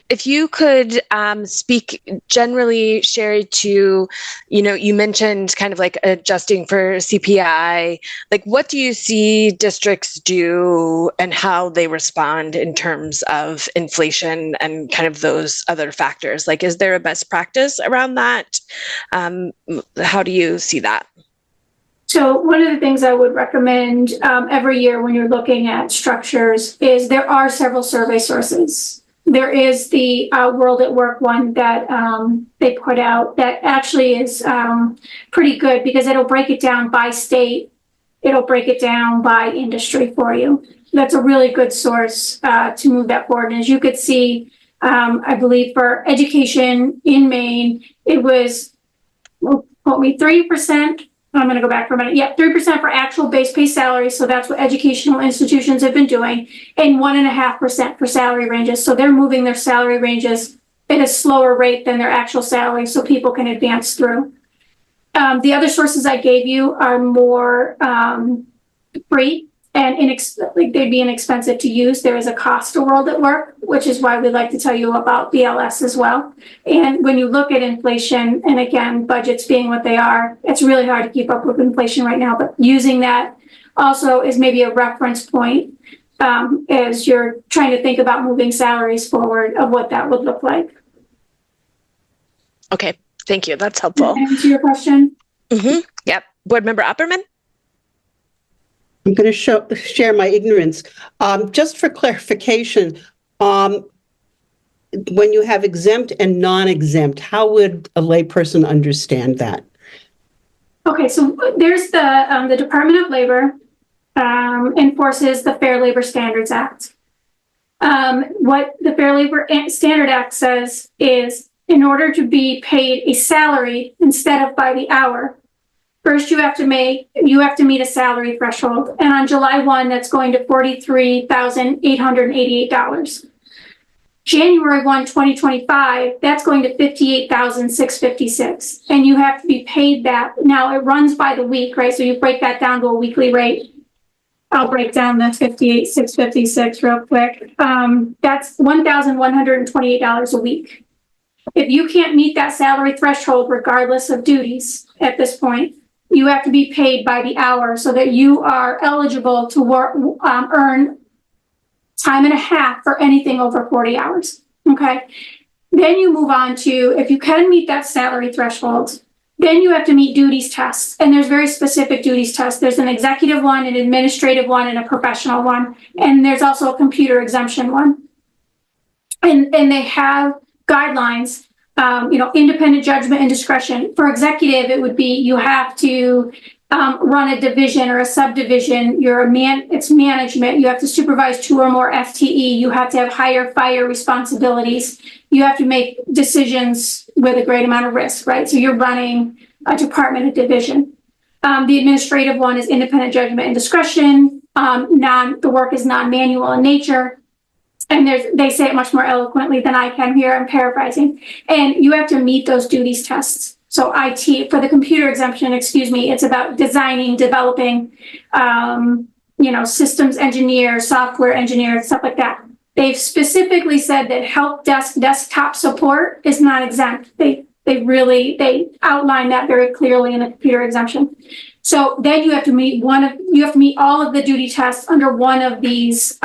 If you could speak generally, Sherry, to, you mentioned kind of like adjusting for CPI, like what do you see districts do and how they respond in terms of inflation and kind of those other factors? Like, is there a best practice around that? How do you see that? So one of the things I would recommend every year when you're looking at structures is there are several survey sources. There is the World at Work one that they put out that actually is pretty good because it'll break it down by state. It'll break it down by industry for you. That's a really good source to move that forward. And as you could see, I believe for education in Maine, it was, quote me, 3%. I'm going to go back for a minute. Yep, 3% for actual base pay salary. So that's what educational institutions have been doing, and 1.5% for salary ranges. So they're moving their salary ranges at a slower rate than their actual salary so people can advance through. The other sources I gave you are more free and they'd be inexpensive to use. There is a cost to World at Work, which is why we like to tell you about BLS as well. And when you look at inflation, and again, budgets being what they are, it's really hard to keep up with inflation right now. But using that also is maybe a reference point as you're trying to think about moving salaries forward of what that would look like. Okay, thank you. That's helpful. Can I answer your question? Mm-hmm. Yep. Board Member Upperman? I'm going to share my ignorance. Just for clarification, when you have exempt and non-exempt, how would a layperson understand that? Okay, so there's the Department of Labor enforces the Fair Labor Standards Act. What the Fair Labor Standard Act says is in order to be paid a salary instead of by the hour, first, you have to meet a salary threshold, and on July 1, that's going to $43,888. January 1, 2025, that's going to $58,656, and you have to be paid that. Now it runs by the week, right? So you break that down to a weekly rate. I'll break down the $58,656 real quick. That's $1,128 a week. If you can't meet that salary threshold, regardless of duties at this point, you have to be paid by the hour so that you are eligible to earn time and a half for anything over 40 hours. Okay. Then you move on to, if you can meet that salary threshold, then you have to meet duties tests. And there's very specific duties tests. There's an executive one, an administrative one, and a professional one. And there's also a computer exemption one. And they have guidelines. Independent judgment and discretion. For executive, it would be you have to run a division or a subdivision. It's management. You have to supervise 2 or more FTE. You have to have hire fire responsibilities. You have to make decisions with a great amount of risk, right? So you're running a department, a division. The administrative one is independent judgment and discretion. The work is non-manual in nature. And they say it much more eloquently than I can here. I'm paraphrasing. And you have to meet those duties tests. So IT, for the computer exemption, it's about designing, developing, systems engineer, software engineer, stuff like that. They've specifically said that help desk desktop support is not exempt. They outline that very clearly in the computer exemption. So then you have to meet all of the duty tests under one of these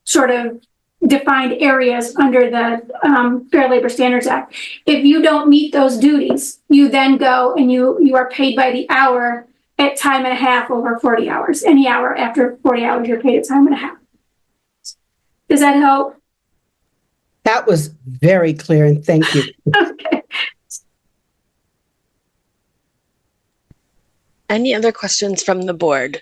sort of defined areas under the Fair Labor Standards Act. If you don't meet those duties, you then go and you are paid by the hour at time and a half over 40 hours. Any hour after 40 hours, you're paid at time and a half. Does that help? That was very clear, and thank you. Okay. Any other questions from the board?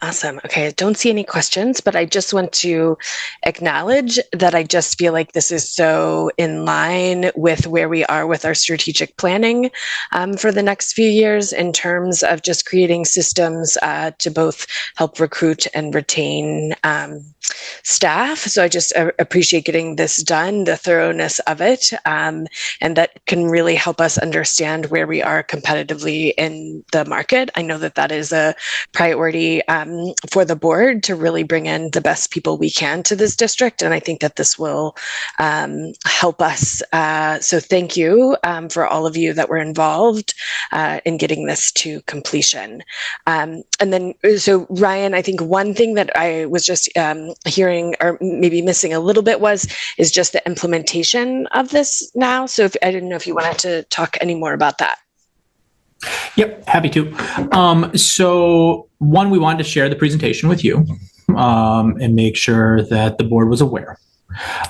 Awesome. Okay, I don't see any questions, but I just want to acknowledge that I just feel like this is so in line with where we are with our strategic planning for the next few years in terms of just creating systems to both help recruit and retain staff. So I just appreciate getting this done, the thoroughness of it, and that can really help us understand where we are competitively in the market. I know that that is a priority for the board to really bring in the best people we can to this district. And I think that this will help us. So thank you for all of you that were involved in getting this to completion. And then, so Ryan, I think one thing that I was just hearing or maybe missing a little bit is just the implementation of this now. So I didn't know if you wanted to talk any more about that. Yep, happy to. So one, we wanted to share the presentation with you and make sure that the board was aware.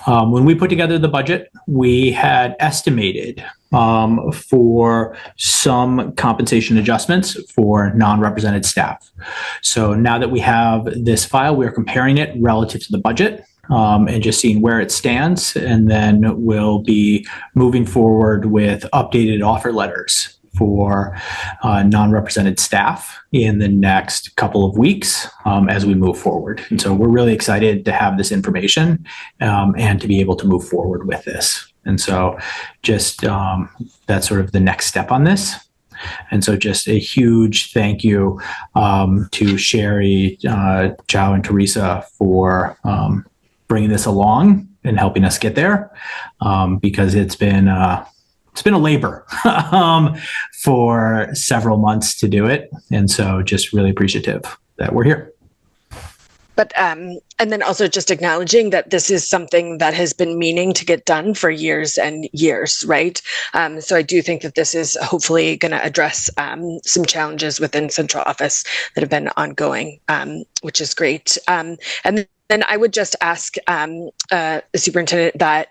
When we put together the budget, we had estimated for some compensation adjustments for non-represented staff. So now that we have this file, we're comparing it relative to the budget and just seeing where it stands. And then we'll be moving forward with updated offer letters for non-represented staff in the next couple of weeks as we move forward. And so we're really excited to have this information and to be able to move forward with this. And so just that's sort of the next step on this. And so just a huge thank you to Sherry, Joe, and Teresa for bringing this along and helping us get there because it's been a labor for several months to do it. And so just really appreciative that we're here. But, and then also just acknowledging that this is something that has been meaning to get done for years and years, right? So I do think that this is hopefully going to address some challenges within central office that have been ongoing, which is great. And then I would just ask the superintendent that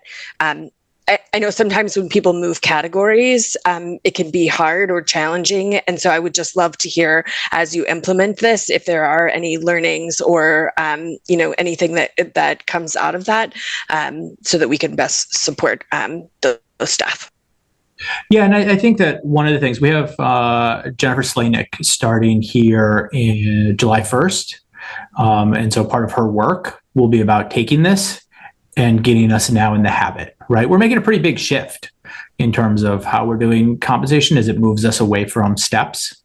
I know sometimes when people move categories, it can be hard or challenging. And so I would just love to hear as you implement this, if there are any learnings or, anything that comes out of that so that we can best support those staff. Yeah, and I think that one of the things we have Jennifer Slanick starting here in July 1st. And so part of her work will be about taking this and getting us now in the habit, right? We're making a pretty big shift in terms of how we're doing compensation as it moves us away from steps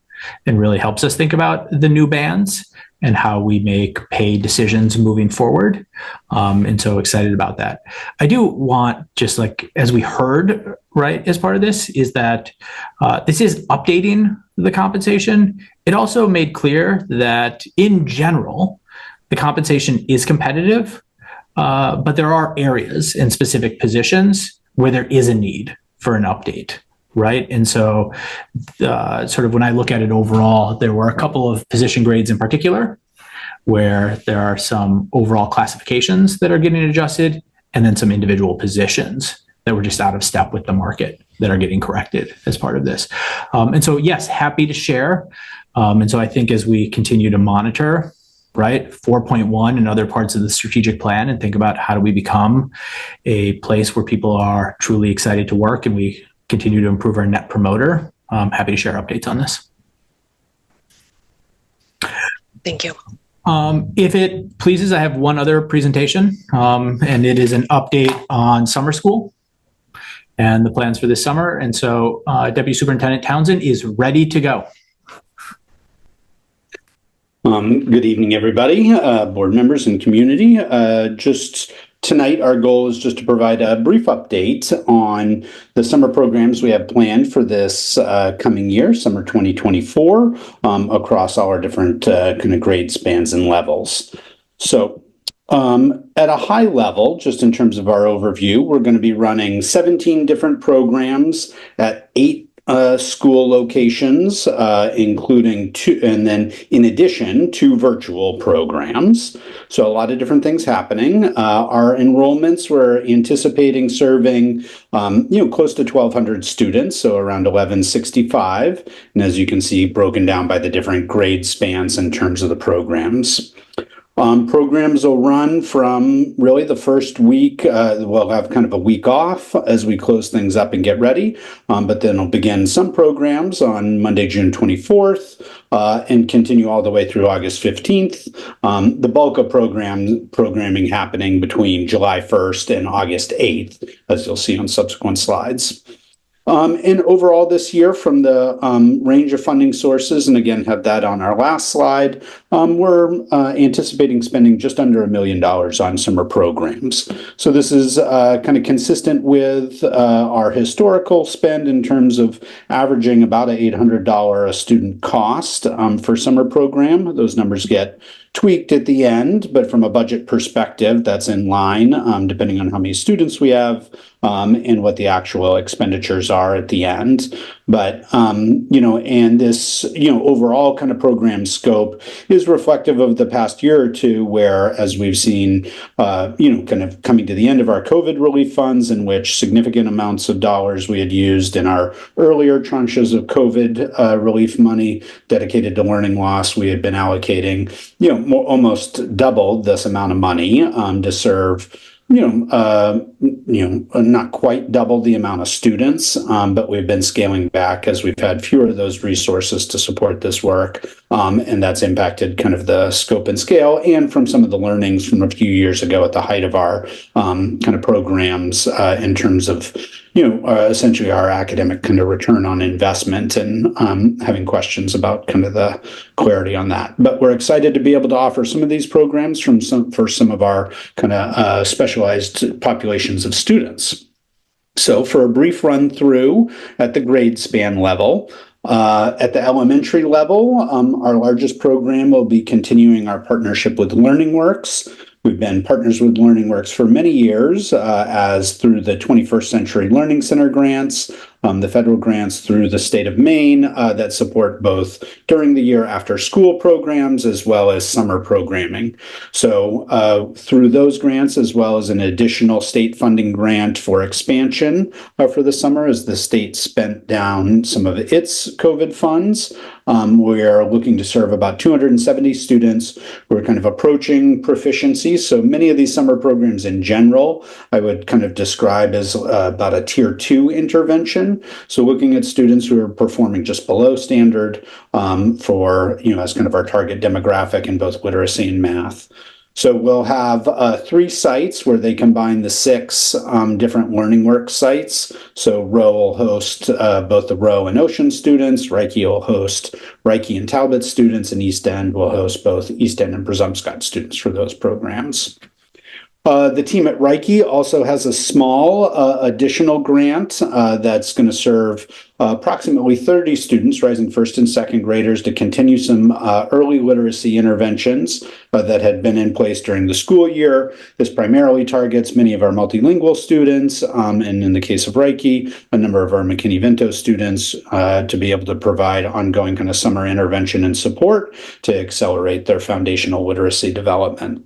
and really helps us think about the new bands and how we make pay decisions moving forward. And so excited about that. I do want, just like as we heard, right, as part of this, is that this is updating the compensation. It also made clear that in general, the compensation is competitive. But there are areas in specific positions where there is a need for an update, right? And so sort of when I look at it overall, there were a couple of position grades in particular where there are some overall classifications that are getting adjusted and then some individual positions that were just out of step with the market that are getting corrected as part of this. And so, yes, happy to share. And so I think as we continue to monitor, right, 4.1 and other parts of the strategic plan and think about how do we become a place where people are truly excited to work and we continue to improve our net promoter. I'm happy to share updates on this. Thank you. If it pleases, I have one other presentation, and it is an update on summer school and the plans for this summer. And so Deputy Superintendent Townsend is ready to go. Good evening, everybody, board members and community. Just Tonight, our goal is just to provide a brief update on the summer programs we have planned for this coming year, summer 2024, across all our different kind of grade spans and levels. So at a high level, just in terms of our overview, we're going to be running 17 different programs at 8 school locations, including 2, and then in addition, 2 virtual programs. So a lot of different things happening. Our enrollments, we're anticipating serving, close to 1,200 students, so around 1,165. And as you can see, broken down by the different grade spans in terms of the programs. Programs will run from really the first week. We'll have kind of a week off as we close things up and get ready. But then we'll begin some programs on Monday, June 24th, and continue all the way through August 15th. The bulk of programming happening between July 1st and August 8th, as you'll see on subsequent slides. And overall this year, from the range of funding sources, and again, have that on our last slide, we're anticipating spending just under $1 million on summer programs. So this is kind of consistent with our historical spend in terms of averaging about an $800 a student cost for summer program. Those numbers get tweaked at the end, but from a budget perspective, that's in line, depending on how many students we have and what the actual expenditures are at the end. But, and this, overall kind of program scope is reflective of the past year or two, where, as we've seen, kind of coming to the end of our COVID relief funds, in which significant amounts of dollars we had used in our earlier tranches of COVID relief money dedicated to learning loss, we had been allocating, almost double this amount of money to serve not quite double the amount of students, but we've been scaling back as we've had fewer of those resources to support this work. And that's impacted kind of the scope and scale, and from some of the learnings from a few years ago at the height of our kind of programs in terms of, essentially our academic kind of return on investment, and having questions about kind of the clarity on that. But we're excited to be able to offer some of these programs for some of our kind of specialized populations of students. So for a brief run through at the grade span level, at the elementary level, our largest program will be continuing our partnership with LearningWorks. We've been partners with LearningWorks for many years, as through the 21st Century Learning Center grants, the federal grants through the state of Maine that support both during the year after school programs as well as summer programming. So through those grants, as well as an additional state funding grant for expansion for the summer, as the state spent down some of its COVID funds, we are looking to serve about 270 students who are kind of approaching proficiency. So many of these summer programs in general, I would kind of describe as about a tier 2 intervention. So looking at students who are performing just below standard for, as kind of our target demographic in both literacy and math. So we'll have 3 sites where they combine the 6 different LearningWorks sites. So Rowe will host both the Rowe and Ocean students, Reiki will host Reiki and Talbot students, and East End will host both East End and Presumpscot students for those programs. The team at Reiki also has a small additional grant that's going to serve approximately 30 students, rising first and second graders, to continue some early literacy interventions that had been in place during the school year. This primarily targets many of our multilingual students, and in the case of Reiki, a number of our McKinney-Vento students, to be able to provide ongoing kind of summer intervention and support to accelerate their foundational literacy development.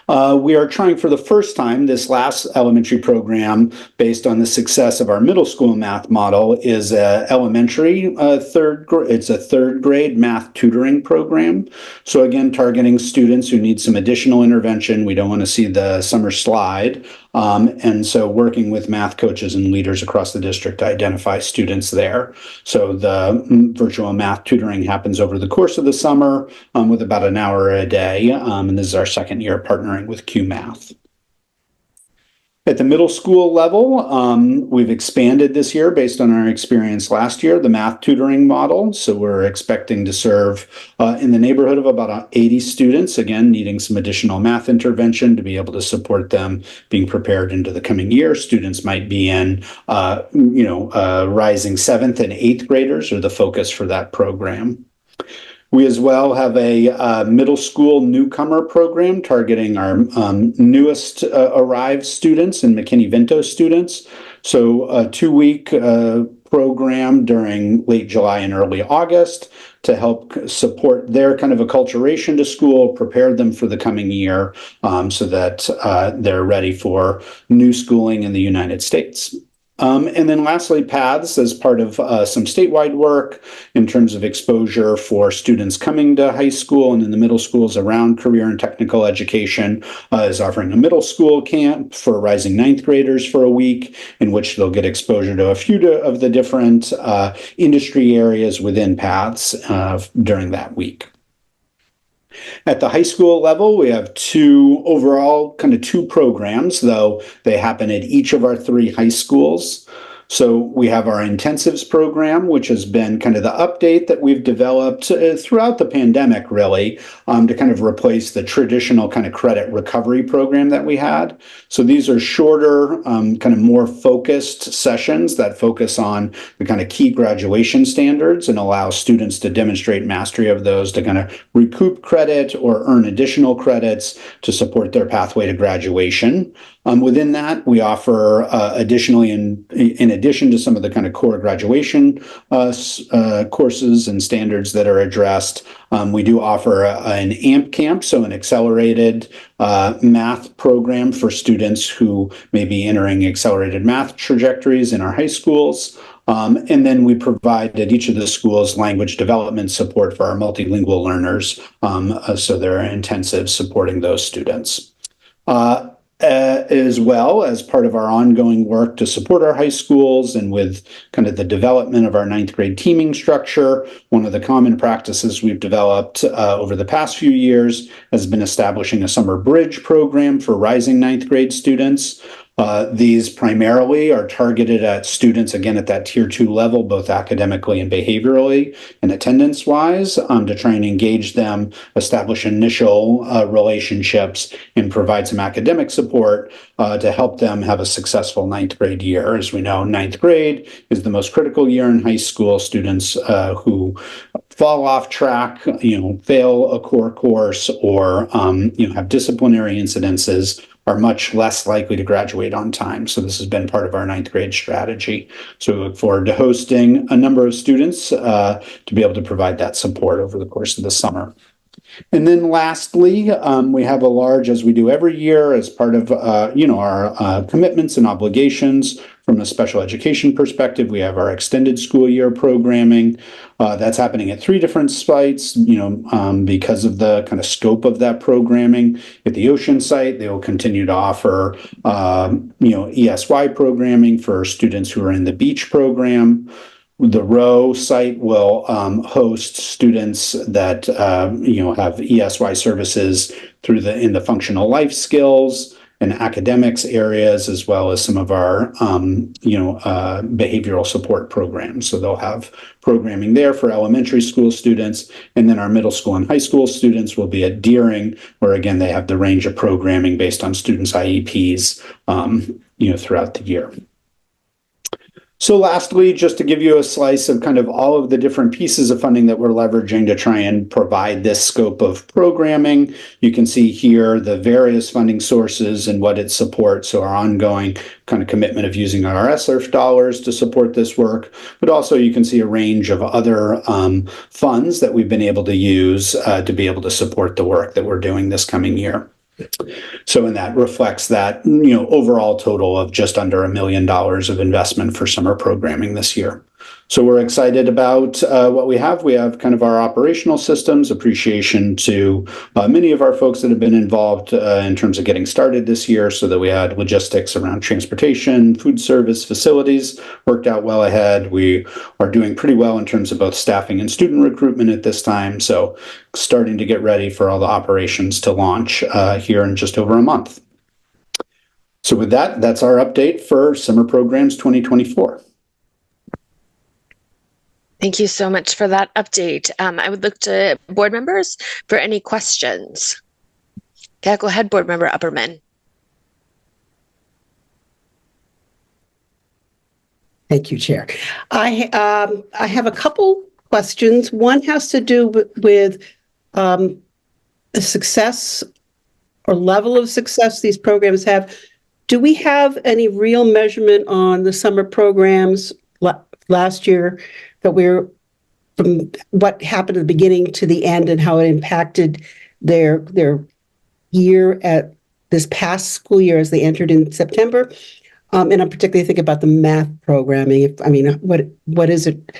We are trying for the first time, this last elementary program, based on the success of our middle school math model, is a elementary it's a third grade math tutoring program. So again, targeting students who need some additional intervention. We don't want to see the summer slide. And so working with math coaches and leaders across the district to identify students there. So the virtual math tutoring happens over the course of the summer with about an hour a day. And this is our second year partnering with QMath. At the middle school level, we've expanded this year based on our experience last year, the math tutoring model. So we're expecting to serve in the neighborhood of about 80 students, again, needing some additional math intervention to be able to support them being prepared into the coming year. Students might be in, rising 7th and 8th graders are the focus for that program. We as well have a middle school newcomer program targeting our newest arrived students and McKinney-Vento students. So a 2-week program during late July and early August to help support their kind of acculturation to school, prepare them for the coming year so that they're ready for new schooling in the United States. And then lastly, paths as part of some statewide work in terms of exposure for students coming to high school and in the middle schools around career and technical education is offering a middle school camp for rising 9th graders for a week in which they'll get exposure to a few of the different industry areas within paths during that week. At the high school level, we have two programs, though they happen at each of our 3 high schools. So we have our intensives program, which has been kind of the update that we've developed throughout the pandemic, really, to kind of replace the traditional kind of credit recovery program that we had. So these are shorter, kind of more focused sessions that focus on the kind of key graduation standards and allow students to demonstrate mastery of those to kind of recoup credit or earn additional credits to support their pathway to graduation. Within that, we offer additionally, in addition to some of the kind of core graduation courses and standards that are addressed, we do offer an AMP camp, so an accelerated math program for students who may be entering accelerated math trajectories in our high schools. And then we provide at each of the schools language development support for our multilingual learners, so they're intensive supporting those students. As well as part of our ongoing work to support our high schools and with kind of the development of our 9th grade teaming structure, one of the common practices we've developed over the past few years has been establishing a summer bridge program for rising 9th grade students. These primarily are targeted at students, again, at that tier 2 level, both academically and behaviorally and attendance-wise, to try and engage them, establish initial relationships, and provide some academic support to help them have a successful 9th grade year. As we know, 9th grade is the most critical year in high school. Students who fall off track, fail a core course or, have disciplinary incidences are much less likely to graduate on time. So this has been part of our 9th grade strategy. So we look forward to hosting a number of students to be able to provide that support over the course of the summer. And then lastly, we have a large, as we do every year, as part of our commitments and obligations from a special education perspective, we have our extended school year programming. That's happening at 3 different sites, because of the kind of scope of that programming. At the Ocean site, they will continue to offer, ESY programming for students who are in the beach program. The Row site will host students that have ESY services in the functional life skills and academics areas, as well as some of our behavioral support programs. So they'll have programming there for elementary school students, and then our middle school and high school students will be at Deering, where again they have the range of programming based on students' IEPs, throughout the year. So lastly, just to give you a slice of kind of all of the different pieces of funding that we're leveraging to try and provide this scope of programming, you can see here the various funding sources and what it supports. So our ongoing kind of commitment of using our ESSERF dollars to support this work, but also you can see a range of other funds that we've been able to use to be able to support the work that we're doing this coming year. So, and that reflects that, overall total of just under $1 million of investment for summer programming this year. So we're excited about what we have. We have kind of our operational systems, appreciation to many of our folks that have been involved in terms of getting started this year, so that we had logistics around transportation, food service, facilities worked out well ahead. We are doing pretty well in terms of both staffing and student recruitment at this time. So starting to get ready for all the operations to launch here in just over a month. So with that, that's our update for Summer Programs 2024. Thank you so much for that update. I would look to board members for any questions. Yeah, go ahead, Board Member Upperman. Thank you, Chair. I have a couple questions. One has to do with the success or level of success these programs have. Do we have any real measurement on the summer programs last year that from what happened at the beginning to the end and how it impacted their year at this past school year as they entered in September? And I'm particularly thinking about the math programming. What is it?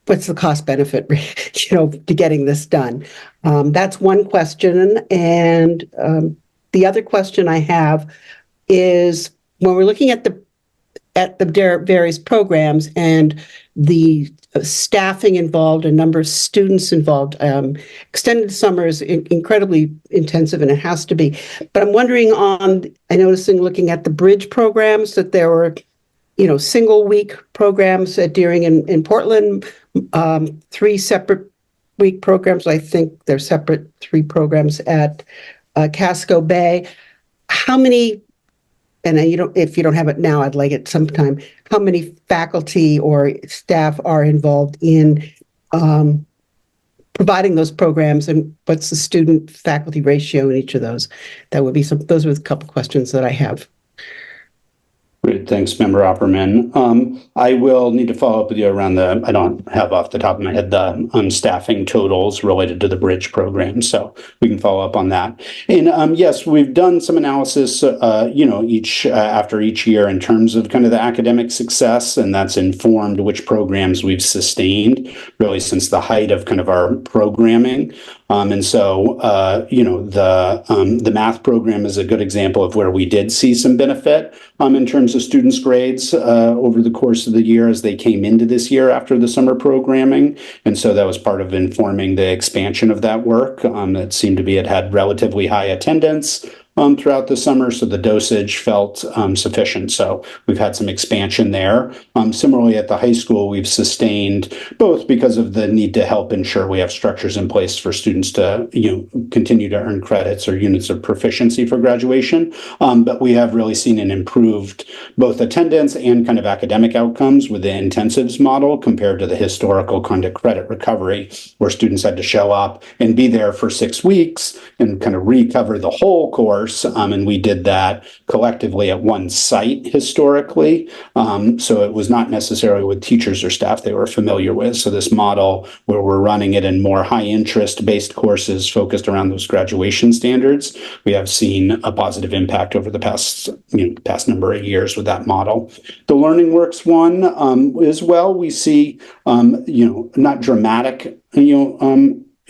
What's the cost benefit, to getting this done? That's one question. And the other question I have is when we're looking at the various programs and the staffing involved, a number of students involved. Extended summer is incredibly intensive, and it has to be. But I'm wondering I noticed in looking at the bridge programs that there were, single week programs at Deering and in Portland, 3 separate week programs. I think they're separate 3 programs at Casco Bay. How many? And if you don't have it now, I'd like it sometime. How many faculty or staff are involved in providing those programs, and what's the student-faculty ratio in each of those? Those are a couple questions that I have. Great, thanks, Member Opperman. I will need to follow up with you around I don't have off the top of my head the staffing totals related to the bridge program, so we can follow up on that. And yes, we've done some analysis, after each year in terms of kind of the academic success, and that's informed which programs we've sustained really since the height of kind of our programming. And so, the math program is a good example of where we did see some benefit in terms of students' grades over the course of the year as they came into this year after the summer programming. And so that was part of informing the expansion of that work. It seemed to be it had relatively high attendance throughout the summer, so the dosage felt sufficient. So we've had some expansion there. Similarly, at the high school, we've sustained both because of the need to help ensure we have structures in place for students to continue to earn credits or units of proficiency for graduation. But we have really seen an improved both attendance and kind of academic outcomes with the intensives model compared to the historical kind of credit recovery, where students had to show up and be there for 6 weeks and kind of recover the whole course. And we did that collectively at one site historically. So it was not necessarily with teachers or staff they were familiar with. So this model where we're running it in more high interest based courses focused around those graduation standards, we have seen a positive impact over the past number of years with that model. The LearningWorks one as well, we see, not dramatic,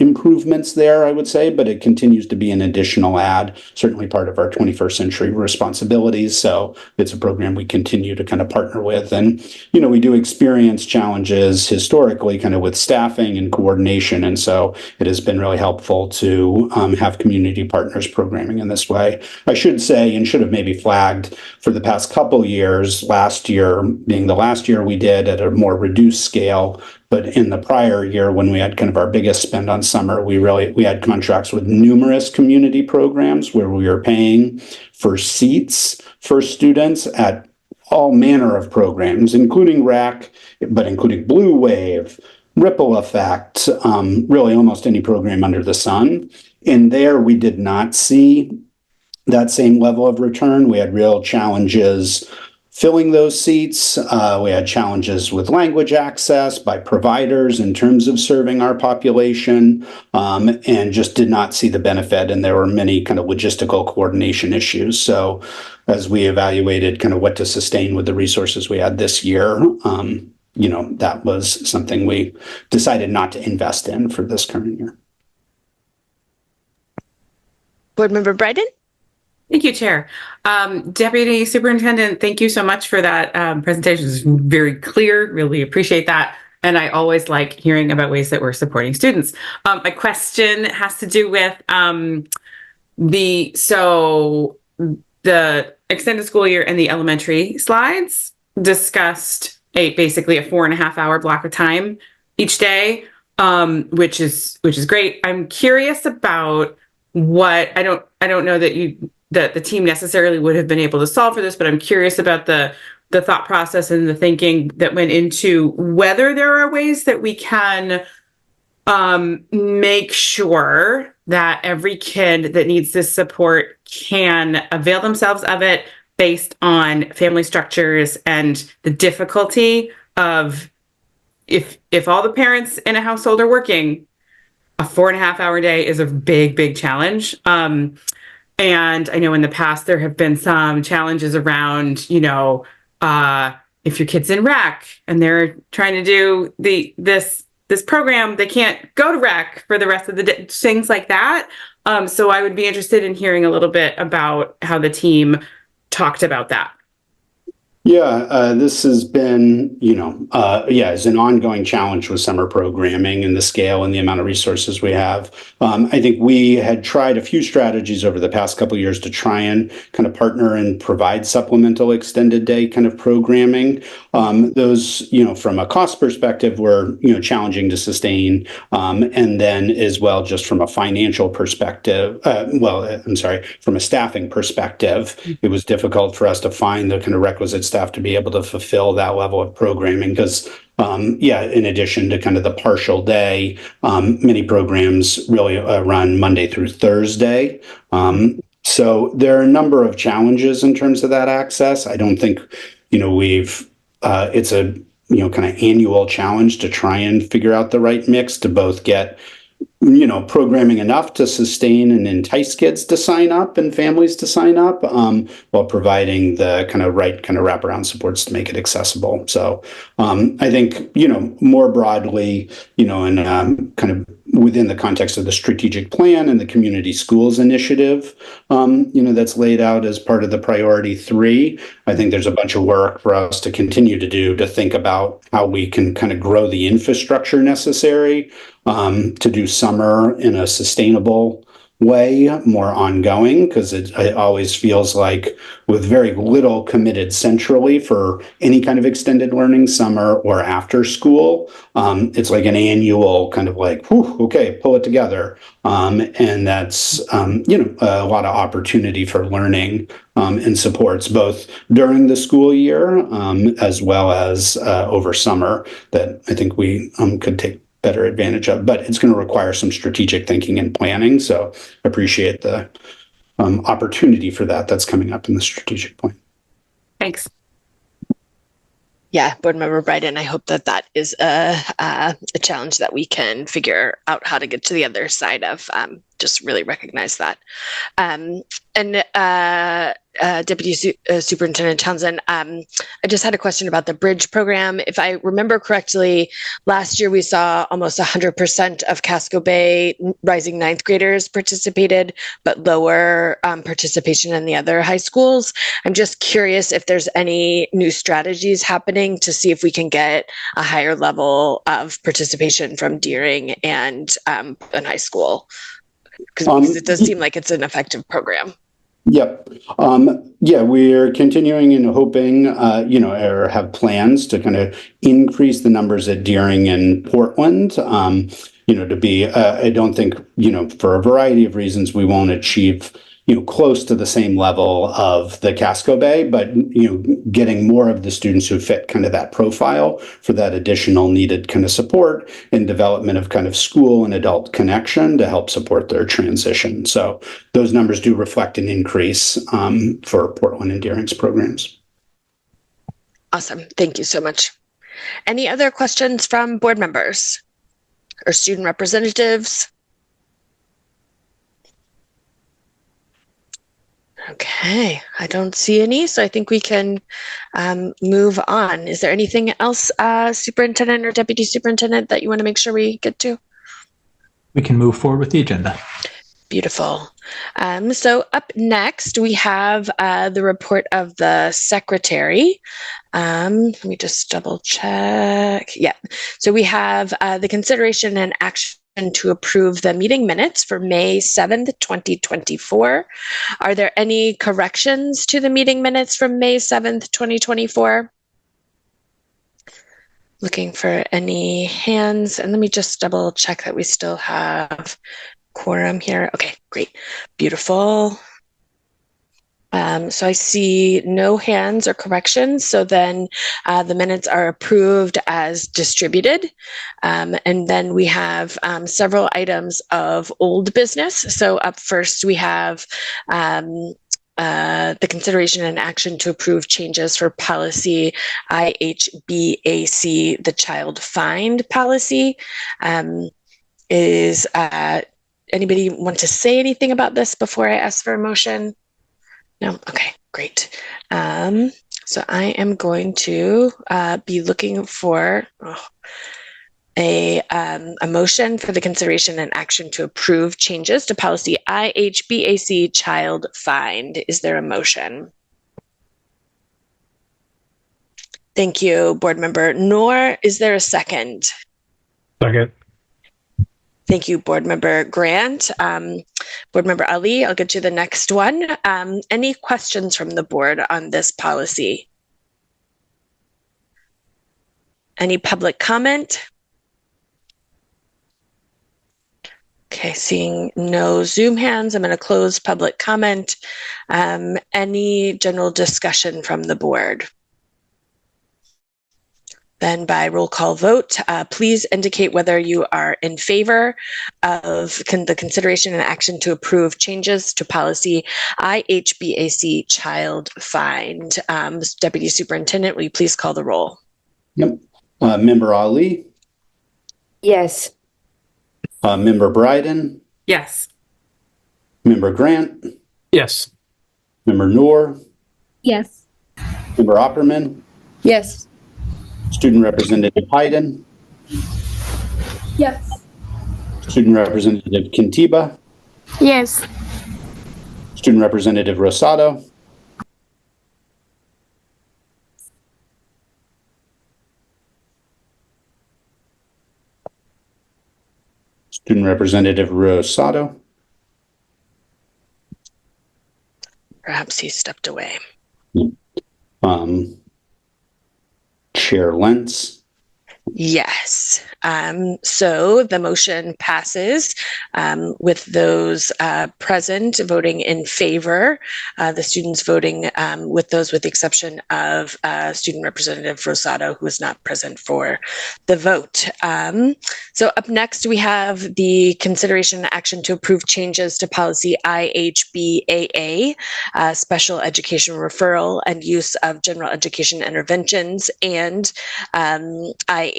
improvements there, I would say, but it continues to be an additional add, certainly part of our 21st century responsibilities. So it's a program we continue to kind of partner with. And, we do experience challenges historically kind of with staffing and coordination. And so it has been really helpful to have community partners programming in this way. I should say, and should have maybe flagged for the past couple years, last year being the last year we did at a more reduced scale. But in the prior year, when we had kind of our biggest spend on summer, we had contracts with numerous community programs where we were paying for seats for students at all manner of programs, including RAC, but including Blue Wave, Ripple Effect, really almost any program under the sun. And there we did not see that same level of return. We had real challenges filling those seats. We had challenges with language access by providers in terms of serving our population, and just did not see the benefit. And there were many kind of logistical coordination issues. So as we evaluated kind of what to sustain with the resources we had this year, that was something we decided not to invest in for this current year. Board Member Bryden? Thank you, Chair. Deputy Superintendent, thank you so much for that presentation. It's very clear, really appreciate that. And I always like hearing about ways that we're supporting students. My question has to do with the extended school year and the elementary slides discussed basically a 4.5 hour block of time each day, which is great. I'm curious about what I don't know that the team necessarily would have been able to solve for this, but I'm curious about the thought process and the thinking that went into whether there are ways that we can make sure that every kid that needs this support can avail themselves of it based on family structures and the difficulty of if all the parents in a household are working, a 4.5 hour day is a big challenge. And I know in the past there have been some challenges around, if your kid's in rec and they're trying to do this program, they can't go to rec for the rest of the day, things like that. So I would be interested in hearing a little bit about how the team talked about that. Yeah, this has been, is an ongoing challenge with summer programming and the scale and the amount of resources we have. I think we had tried a few strategies over the past couple of years to try and kind of partner and provide supplemental extended day kind of programming. Those, from a cost perspective, were, challenging to sustain. And then as well, just from a financial perspective, from a staffing perspective, it was difficult for us to find the kind of requisite staff to be able to fulfill that level of programming because, in addition to kind of the partial day, many programs really run Monday through Thursday. So there are a number of challenges in terms of that access. I don't think, it's a, kind of annual challenge to try and figure out the right mix to both get programming enough to sustain and entice kids to sign up and families to sign up, while providing the kind of right kind of wraparound supports to make it accessible. So I think, more broadly, and kind of within the context of the strategic plan and the community schools initiative, that's laid out as part of the priority 3, I think there's a bunch of work for us to continue to do to think about how we can kind of grow the infrastructure necessary to do summer in a sustainable way, more ongoing, because it always feels like with very little committed centrally for any kind of extended learning, summer or after school, it's like an annual kind of like, okay, pull it together. And that's, a lot of opportunity for learning and supports both during the school year as well as over summer that I think we could take better advantage of, but it's going to require some strategic thinking and planning. So appreciate the opportunity for that's coming up in the strategic plan. Thanks. Yeah, Board Member Bryden, I hope that is a challenge that we can figure out how to get to the other side of. Just really recognize that. Deputy Superintendent Townsend, I just had a question about the bridge program. If I remember correctly, last year we saw almost 100% of Casco Bay rising 9th graders participated, but lower participation in the other high schools. I'm just curious if there's any new strategies happening to see if we can get a higher level of participation from Deering and high school. Because it does seem like it's an effective program. Yep. We're continuing and hoping, or have plans to kind of increase the numbers at Deering and Portland, to be, I don't think, for a variety of reasons, we won't achieve, close to the same level of the Casco Bay, but, getting more of the students who fit kind of that profile for that additional needed kind of support and development of kind of school and adult connection to help support their transition. So those numbers do reflect an increase for Portland and Deering's programs. Awesome. Thank you so much. Any other questions from board members or student representatives? Okay, I don't see any, so I think we can move on. Is there anything else, Superintendent or Deputy Superintendent, that you want to make sure we get to? We can move forward with the agenda. Beautiful. So up next, we have the report of the secretary. Let me just double check. Yeah, so we have the consideration and action to approve the meeting minutes for May 7th, 2024. Are there any corrections to the meeting minutes from May 7th, 2024? Looking for any hands, and let me just double check that we still have quorum here. Okay, great, beautiful. So I see no hands or corrections, so then the minutes are approved as distributed. And then we have several items of old business. So up first we have the consideration and action to approve changes for policy IHBAC, the child find policy. Is anybody want to say anything about this before I ask for a motion? No? Okay, great. So I am going to be looking for a motion for the consideration and action to approve changes to policy IHBAC child find. Is there a motion? Thank you, Board Member Noor. Is there a second? Second. Thank you, Board Member Grant. Board Member Ali, I'll get you the next one. Any questions from the board on this policy? Any public comment? Okay, seeing no Zoom hands, I'm going to close public comment. Any general discussion from the board? Then by roll call vote, please indicate whether you are in favor of the consideration and action to approve changes to policy IHBAC child find. Deputy Superintendent, will you please call the roll? Yep. Member Ali? Yes. Member Bryden? Yes. Member Grant? Yes. Member Noor? Yes. Member Opperman? Yes. Student Representative Hayden? Yes. Student Representative Kintiba? Yes. Student Representative Rosado? Student Representative Rosado? Perhaps he stepped away. Chair Lentz? Yes. So the motion passes with those present voting in favor, the students voting with those with the exception of Student Representative Rosado, who is not present for the vote. So up next, we have the consideration and action to approve changes to policy IHBAA, special education referral and use of general education interventions, and IHBAA-R,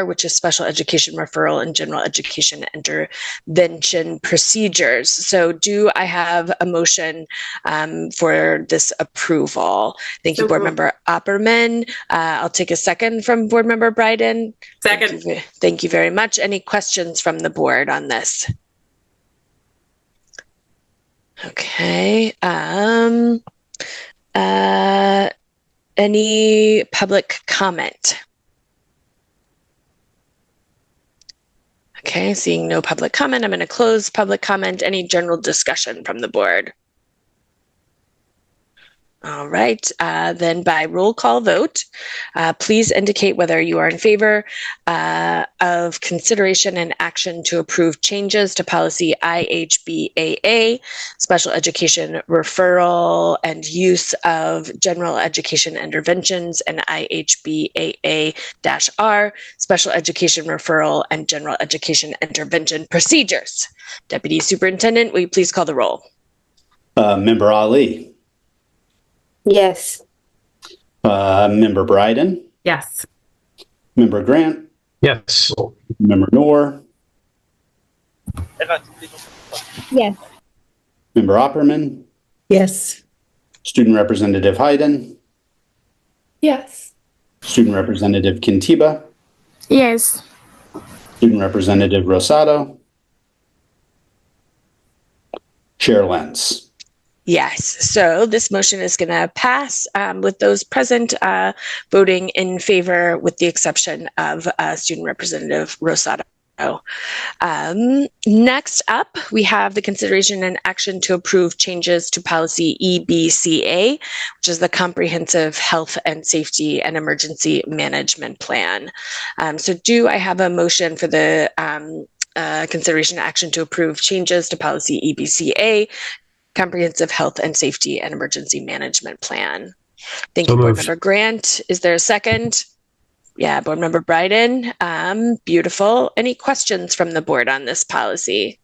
which is special education referral and general education intervention procedures. So do I have a motion for this approval? Thank you, Board Member Opperman. I'll take a second from Board Member Bryden. Second. Thank you very much. Any questions from the board on this? Okay. Any public comment? Okay, seeing no public comment, I'm going to close public comment. Any general discussion from the board? All right, then by roll call vote, please indicate whether you are in favor of consideration and action to approve changes to policy IHBAA, special education referral and use of general education interventions, and IHBAA-R, special education referral and general education intervention procedures. Deputy Superintendent, will you please call the roll? Member Ali? Yes. Member Bryden? Yes. Member Grant? Yes. Member Noor? Yes. Member Opperman? Yes. Student Representative Hayden? Yes. Student Representative Kintiba? Yes. Student Representative Rosado? Chair Lentz? Yes, so this motion is going to pass with those present voting in favor, with the exception of Student Representative Rosado. Next up, we have the consideration and action to approve changes to policy EBCA, which is the Comprehensive Health and Safety and Emergency Management Plan. So do I have a motion for the consideration and action to approve changes to policy EBCA, Comprehensive Health and Safety and Emergency Management Plan? Thank you, Board Member Grant. Is there a second? Yeah, Board Member Bryden. Beautiful. Any questions from the board on this policy?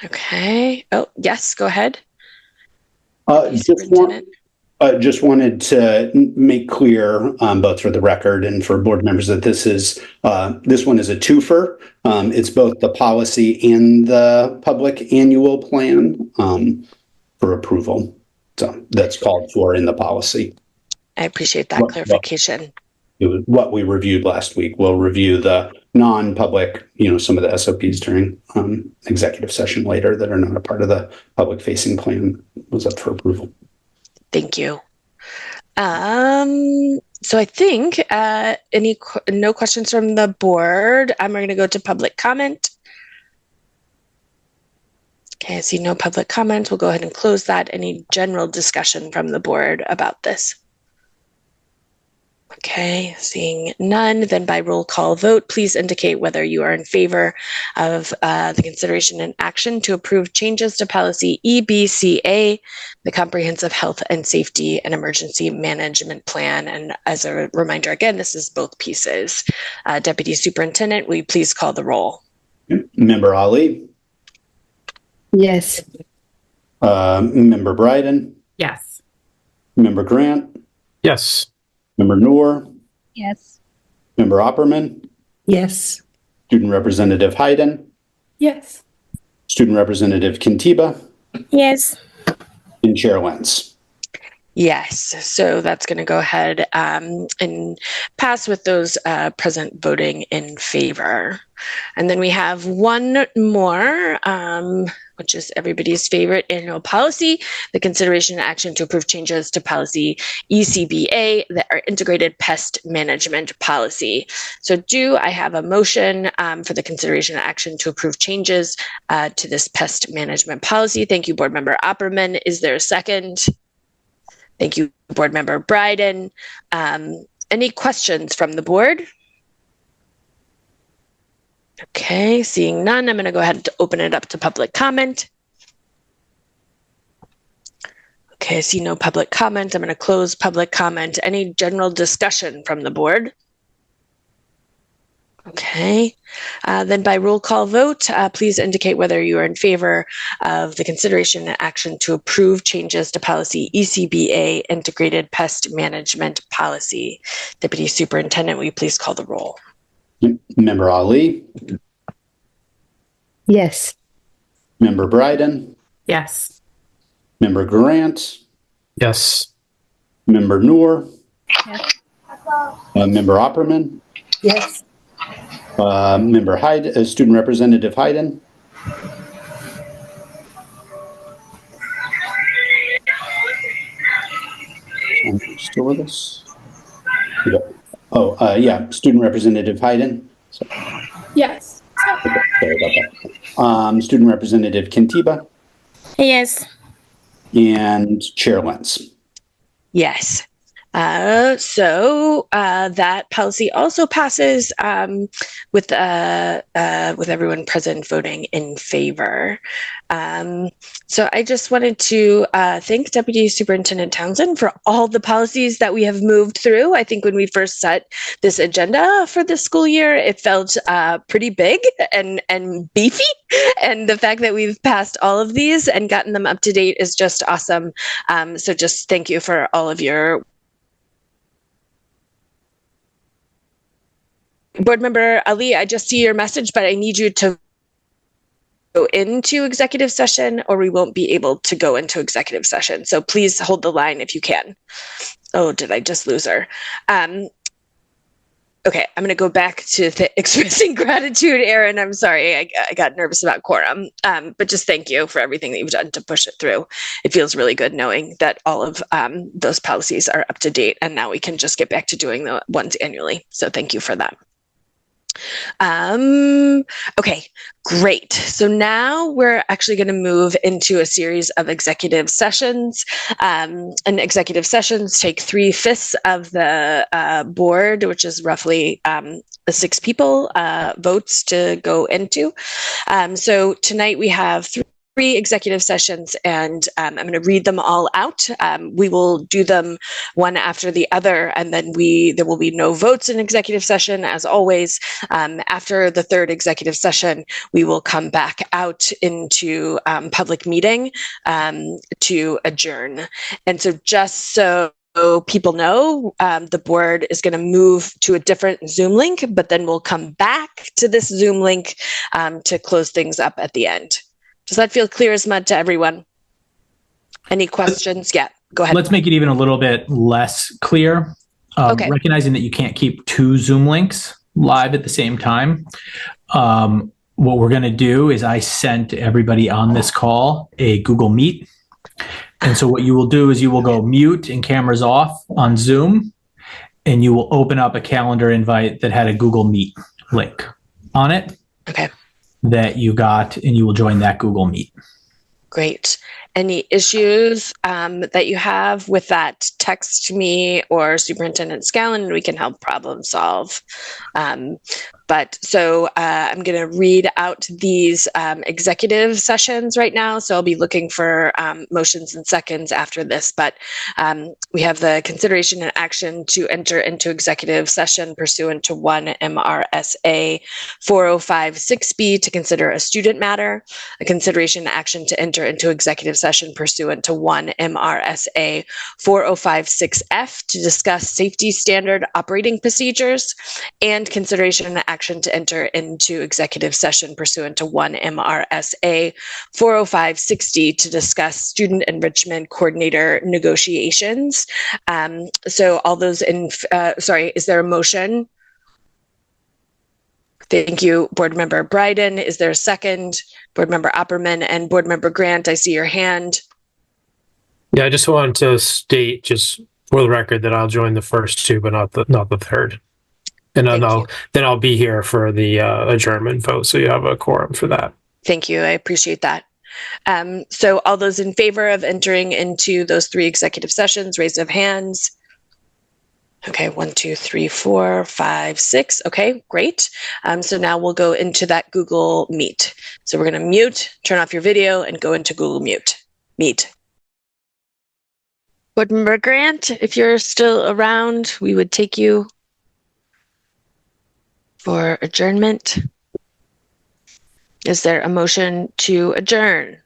Okay. Oh, yes, go ahead. Just wanted to make clear, both for the record and for board members, that this one is a twofer. It's both the policy and the public annual plan for approval. So that's called for in the policy. I appreciate that clarification. What we reviewed last week. We'll review the non-public, some of the SOPs during executive session later that are not a part of the public-facing plan was up for approval. Thank you. So I think no questions from the board. I'm going to go to public comment. Okay, I see no public comments. We'll go ahead and close that. Any general discussion from the board about this? Okay, seeing none, then by roll call vote, please indicate whether you are in favor of the consideration and action to approve changes to policy EBCA, the Comprehensive Health and Safety and Emergency Management Plan. And as a reminder, again, this is both pieces. Deputy Superintendent, will you please call the roll? Member Ali? Yes. Member Bryden? Yes. Member Grant? Yes. Member Noor? Yes. Member Opperman? Yes. Student Representative Hayden? Yes. Student Representative Kintiba? Yes. And Chair Lentz. Yes, so that's going to go ahead and pass with those present voting in favor. And then we have one more, which is everybody's favorite annual policy, the consideration and action to approve changes to policy ECBA, that are integrated pest management policy. So do I have a motion for the consideration and action to approve changes to this pest management policy? Thank you, Board Member Opperman. Is there a second? Thank you, Board Member Bryden. Any questions from the board? Okay, seeing none, I'm going to go ahead and open it up to public comment. Okay, I see no public comment. I'm going to close public comment. Any general discussion from the board? Okay, then by roll call vote, please indicate whether you are in favor of the consideration and action to approve changes to policy ECBA, Integrated Pest Management Policy. Deputy Superintendent, will you please call the roll? Member Ali? Yes. Member Bryden? Yes. Member Grant? Yes. Member Noor? Yes. Member Opperman? Yes. Member Hayden, Student Representative Hayden? Still with us? Yeah. Oh, yeah, Student Representative Hayden? Yes. Okay, sorry about that. Student Representative Kintiba? Yes. And Chair Lentz. Yes. So that policy also passes with everyone present voting in favor. So I just wanted to thank Deputy Superintendent Townsend for all the policies that we have moved through. I think when we first set this agenda for this school year, it felt pretty big and beefy. And the fact that we've passed all of these and gotten them up to date is just awesome. So just thank you for all of your Board Member Ali, I just see your message, but I need you to go into executive session or we won't be able to go into executive session. So please hold the line if you can. Oh, did I just lose her? Okay, I'm going to go back to expressing gratitude, Erin. I'm sorry, I got nervous about quorum, but just thank you for everything that you've done to push it through. It feels really good knowing that all of those policies are up to date and now we can just get back to doing the ones annually. So thank you for that. Okay, great. So now we're actually going to move into a series of executive sessions. And executive sessions take 3/5 of the board, which is roughly 6 people, votes to go into. So tonight we have 3 executive sessions, and I'm going to read them all out. We will do them one after the other, and then there will be no votes in executive session, as always. After the 3rd executive session, we will come back out into public meeting to adjourn. And so just so people know, the board is going to move to a different Zoom link, but then we'll come back to this Zoom link to close things up at the end. Does that feel clear as mud to everyone? Any questions? Yeah, go ahead. Let's make it even a little bit less clear. Okay. Recognizing that you can't keep 2 Zoom links live at the same time. What we're going to do is I sent everybody on this call a Google Meet. And so what you will do is you will go mute and cameras off on Zoom, and you will open up a calendar invite that had a Google Meet link on it. Okay. That you got, and you will join that Google Meet. Great. Any issues that you have with that, text me or Superintendent Scallon, and we can help problem solve. So I'm going to read out these executive sessions right now. So I'll be looking for motions and seconds after this. But we have the consideration and action to enter into executive session pursuant to 1 MRSA 4056B to consider a student matter, a consideration and action to enter into executive session pursuant to 1 MRSA 4056F to discuss safety standard operating procedures, and consideration and action to enter into executive session pursuant to 1 MRSA 40560 to discuss student enrichment coordinator negotiations. So all those is there a motion? Thank you, Board Member Bryden. Is there a second? Board Member Opperman and Board Member Grant, I see your hand. Yeah, I just wanted to state, just for the record, that I'll join the first 2, but not the 3rd. And then I'll be here for the adjournment vote, so you have a quorum for that. Thank you. I appreciate that. So all those in favor of entering into those 3 executive sessions, raise of hands. Okay, 1, 2, 3, 4, 5, 6. Okay, great. So now we'll go into that Google Meet. So we're going to mute, turn off your video, and go into Google Meet. Board Member Grant, if you're still around, we would take you for adjournment. Is there a motion to adjourn?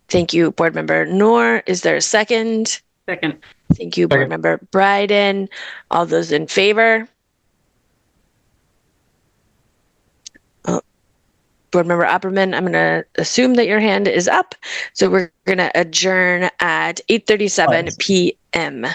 Thank you, Board Member Noor. Is there a second? Second. Thank you, Board Member Bryden. All those in favor? Board Member Opperman, I'm going to assume that your hand is up. So we're going to adjourn at 8:37 p.m.